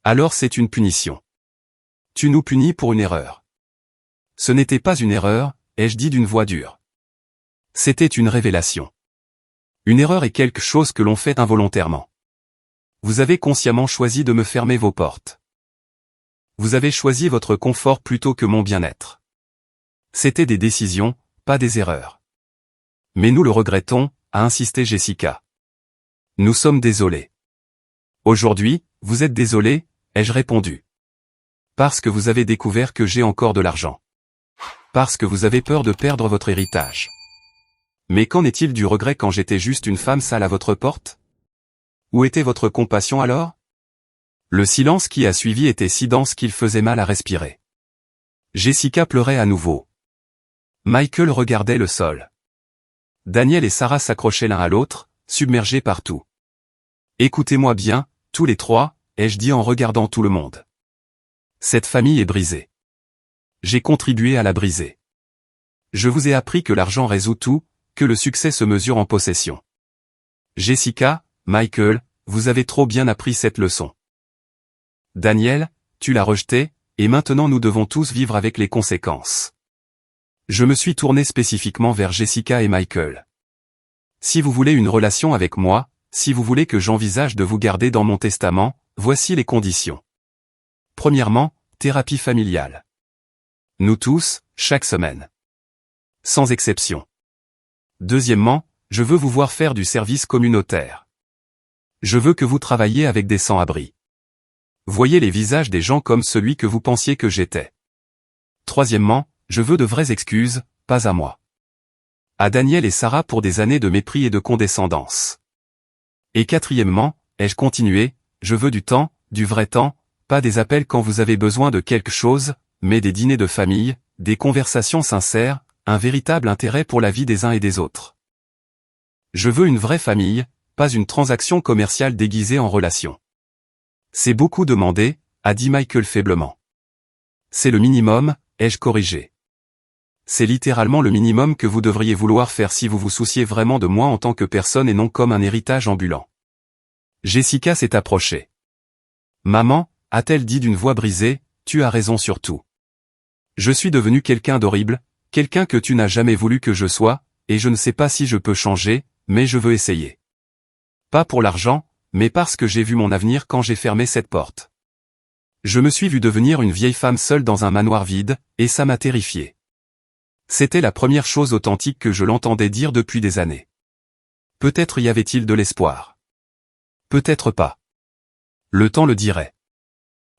Alors c'est une punition. Tu nous punis pour une erreur. Ce n'était pas une erreur, ai-je dit d'une voix dure. C'était une révélation. Une erreur est quelque chose que l'on fait involontairement. Vous avez consciemment choisi de me fermer vos portes. Vous avez choisi votre confort plutôt que mon bien-être. C'était des décisions, pas des erreurs. Mais nous le regrettons, a insisté Jessica. Nous sommes désolés. Aujourd'hui, vous êtes désolé, ai-je répondu. Parce que vous avez découvert que j'ai encore de l'argent. Parce que vous avez peur de perdre votre héritage. Mais qu'en est-il du regret quand j'étais juste une femme sale à votre porte? Où était votre compassion alors? Le silence qui a suivi était si dense qu'il faisait mal à respirer. Jessica pleurait à nouveau. Michael regardait le sol. Daniel et Sarah s'accrochaient l'un à l'autre, submergés partout. Écoutez-moi bien, tous les trois, ai-je dit en regardant tout le monde. Cette famille est brisée. J'ai contribué à la briser. Je vous ai appris que l'argent résout tout, que le succès se mesure en possession. Jessica, Michael, vous avez trop bien appris cette leçon. Daniel, tu l'as rejeté, et maintenant nous devons tous vivre avec les conséquences. Je me suis tourné spécifiquement vers Jessica et Michael. Si vous voulez une relation avec moi, si vous voulez que j'envisage de vous garder dans mon testament, voici les conditions. Premièrement, thérapie familiale. Nous tous, chaque semaine. Sans exception. Deuxièmement, je veux vous voir faire du service communautaire. Je veux que vous travailliez avec des sans-abri. Voyez les visages des gens comme celui que vous pensiez que j'étais. Troisièmement, je veux de vraies excuses, pas à moi. À Daniel et Sarah pour des années de mépris et de condescendance. Et quatrièmement, ai-je continué, je veux du temps, du vrai temps, pas des appels quand vous avez besoin de quelque chose, mais des dîners de famille, des conversations sincères, un véritable intérêt pour la vie des uns et des autres. Je veux une vraie famille, pas une transaction commerciale déguisée en relation. C'est beaucoup demandé, a dit Michael faiblement. C'est le minimum, ai-je corrigé. C'est littéralement le minimum que vous devriez vouloir faire si vous vous souciez vraiment de moi en tant que personne et non comme un héritage ambulant. Jessica s'est approchée. Maman, a-t-elle dit d'une voix brisée, tu as raison sur tout. Je suis devenu quelqu'un d'horrible, quelqu'un que tu n'as jamais voulu que je sois, et je ne sais pas si je peux changer, mais je veux essayer. Pas pour l'argent, mais parce que j'ai vu mon avenir quand j'ai fermé cette porte. Je me suis vu devenir une vieille femme seule dans un manoir vide, et ça m'a terrifié. C'était la première chose authentique que je l'entendais dire depuis des années. Peut-être y avait-il de l'espoir. Peut-être pas. Le temps le dirait.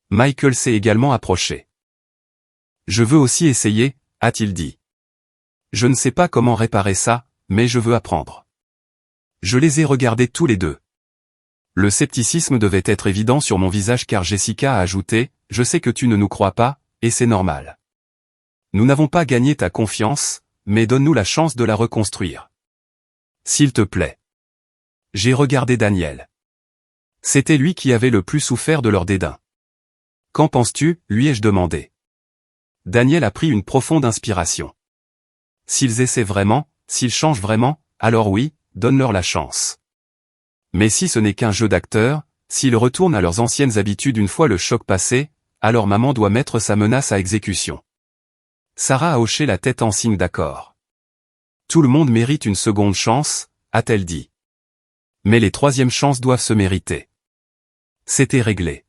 Michael s'est également approché. Je veux aussi essayer, a-t-il dit. Je ne sais pas comment réparer ça, mais je veux apprendre. Je les ai regardés tous les deux. Le scepticisme devait être évident sur mon visage car Jessica a ajouté, je sais que tu ne nous crois pas, et c'est normal. Nous n'avons pas gagné ta confiance, mais donne-nous la chance de la reconstruire. S'il te plaît. J'ai regardé Daniel. C'était lui qui avait le plus souffert de leur dédain. Qu'en penses-tu, lui ai-je demandé. Daniel a pris une profonde inspiration. S'ils essaient vraiment, s'ils changent vraiment, alors oui, donne-leur la chance. Mais si ce n'est qu'un jeu d'acteurs, s'ils retournent à leurs anciennes habitudes une fois le choc passé, alors maman doit mettre sa menace à exécution. Sarah a hoché la tête en signe d'accord. Tout le monde mérite une seconde chance, a-t-elle dit. Mais les troisièmes chances doivent se mériter. C'était réglé.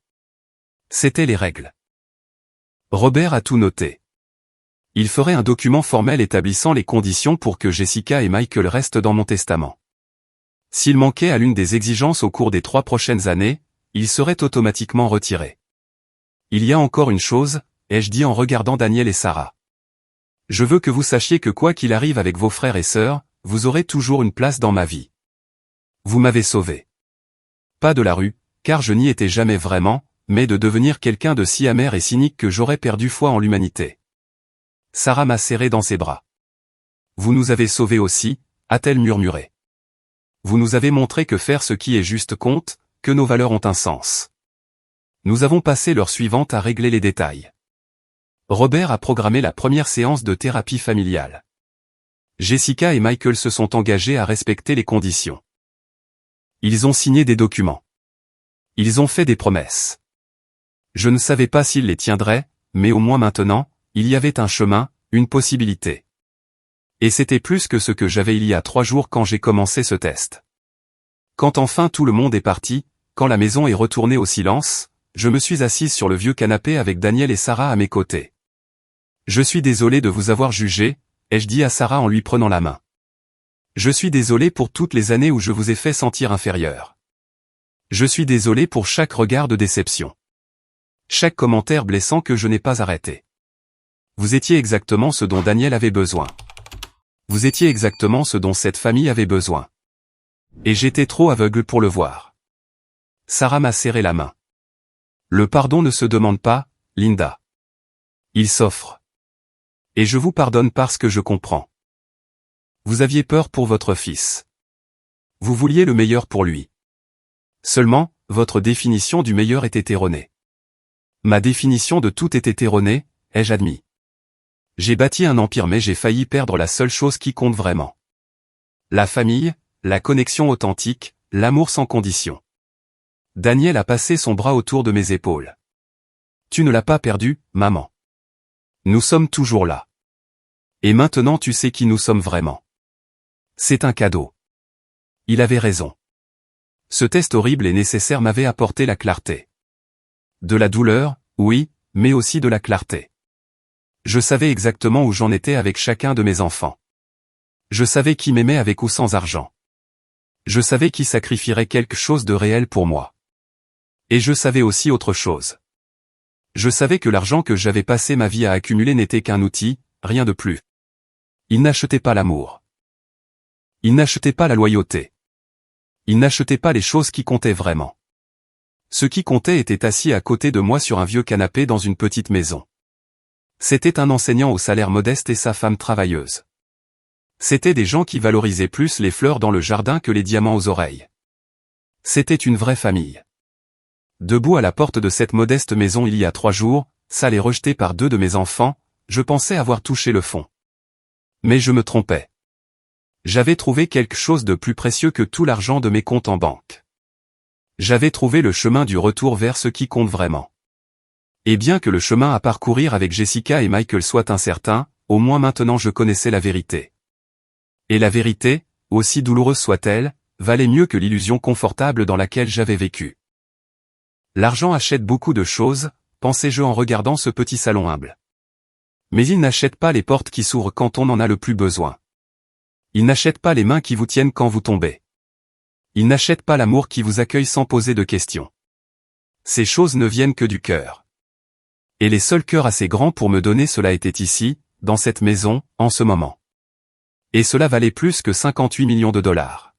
C'étaient les règles. Robert a tout noté. Il ferait un document formel établissant les conditions pour que Jessica et Michael restent dans mon testament. S'il manquait à l'une des exigences au cours des 3 prochaines années, il serait automatiquement retiré. Il y a encore une chose, ai-je dit en regardant Daniel et Sarah. Je veux que vous sachiez que quoi qu'il arrive avec vos frères et sœurs, vous aurez toujours une place dans ma vie. Vous m'avez sauvé. Pas de la rue, car je n'y étais jamais vraiment, mais de devenir quelqu'un de si amer et cynique que j'aurais perdu foi en l'humanité. Sarah m'a serré dans ses bras. Vous nous avez sauvés aussi, a-t-elle murmuré. Vous nous avez montré que faire ce qui est juste compte, que nos valeurs ont un sens. Nous avons passé l'heure suivante à régler les détails. Robert a programmé la première séance de thérapie familiale. Jessica et Michael se sont engagés à respecter les conditions. Ils ont signé des documents. Ils ont fait des promesses. Je ne savais pas s'ils les tiendraient, mais au moins maintenant, il y avait un chemin, une possibilité. Et c'était plus que ce que j'avais il y a 3 jours quand j'ai commencé ce test. Quand enfin tout le monde est parti, quand la maison est retournée au silence, je me suis assise sur le vieux canapé avec Daniel et Sarah à mes côtés. Je suis désolé de vous avoir jugé, ai-je dit à Sarah en lui prenant la main. Je suis désolé pour toutes les années où je vous ai fait sentir inférieur. Je suis désolé pour chaque regard de déception. Chaque commentaire blessant que je n'ai pas arrêté. Vous étiez exactement ce dont Daniel avait besoin. Vous étiez exactement ce dont cette famille avait besoin. Et j'étais trop aveugle pour le voir. Sarah m'a serré la main. Le pardon ne se demande pas, Linda. Il s'offre. Et je vous pardonne parce que je comprends. Vous aviez peur pour votre fils. Vous vouliez le meilleur pour lui. Seulement, votre définition du meilleur était erronée. Ma définition de tout était erronée, ai-je admis. J'ai bâti un empire mais j'ai failli perdre la seule chose qui compte vraiment. La famille, la connexion authentique, l'amour sans condition. Daniel a passé son bras autour de mes épaules. Tu ne l'as pas perdu, maman. Nous sommes toujours là. Et maintenant tu sais qui nous sommes vraiment. C'est un cadeau. Il avait raison. Ce test horrible et nécessaire m'avait apporté la clarté. De la douleur, oui, mais aussi de la clarté. Je savais exactement où j'en étais avec chacun de mes enfants. Je savais qui m'aimait avec ou sans argent. Je savais qui sacrifierait quelque chose de réel pour moi. Et je savais aussi autre chose. Je savais que l'argent que j'avais passé ma vie à accumuler n'était qu'un outil, rien de plus. Il n'achetait pas l'amour. Il n'achetait pas la loyauté. Il n'achetait pas les choses qui comptaient vraiment. Ce qui comptait était assis à côté de moi sur un vieux canapé dans une petite maison. C'était un enseignant au salaire modeste et sa femme travailleuse. C'étaient des gens qui valorisaient plus les fleurs dans le jardin que les diamants aux oreilles. C'était une vraie famille. Debout à la porte de cette modeste maison il y a 3 jours, sale et rejeté par 2 de mes enfants, je pensais avoir touché le fond. Mais je me trompais. J'avais trouvé quelque chose de plus précieux que tout l'argent de mes comptes en banque. J'avais trouvé le chemin du retour vers ce qui compte vraiment. Et bien que le chemin à parcourir avec Jessica et Michael soit incertain, au moins maintenant je connaissais la vérité. Et la vérité, aussi douloureuse soit-elle, valait mieux que l'illusion confortable dans laquelle j'avais vécu. L'argent achète beaucoup de choses, pensais-je en regardant ce petit salon humble. Mais il n'achète pas les portes qui s'ouvrent quand on en a le plus besoin. Il n'achète pas les mains qui vous tiennent quand vous tombez. Il n'achète pas l'amour qui vous accueille sans poser de questions. Ces choses ne viennent que du cœur. Et les seuls cœurs assez grands pour me donner cela étaient ici, dans cette maison, en ce moment. Et cela valait plus que 58 millions de dollars.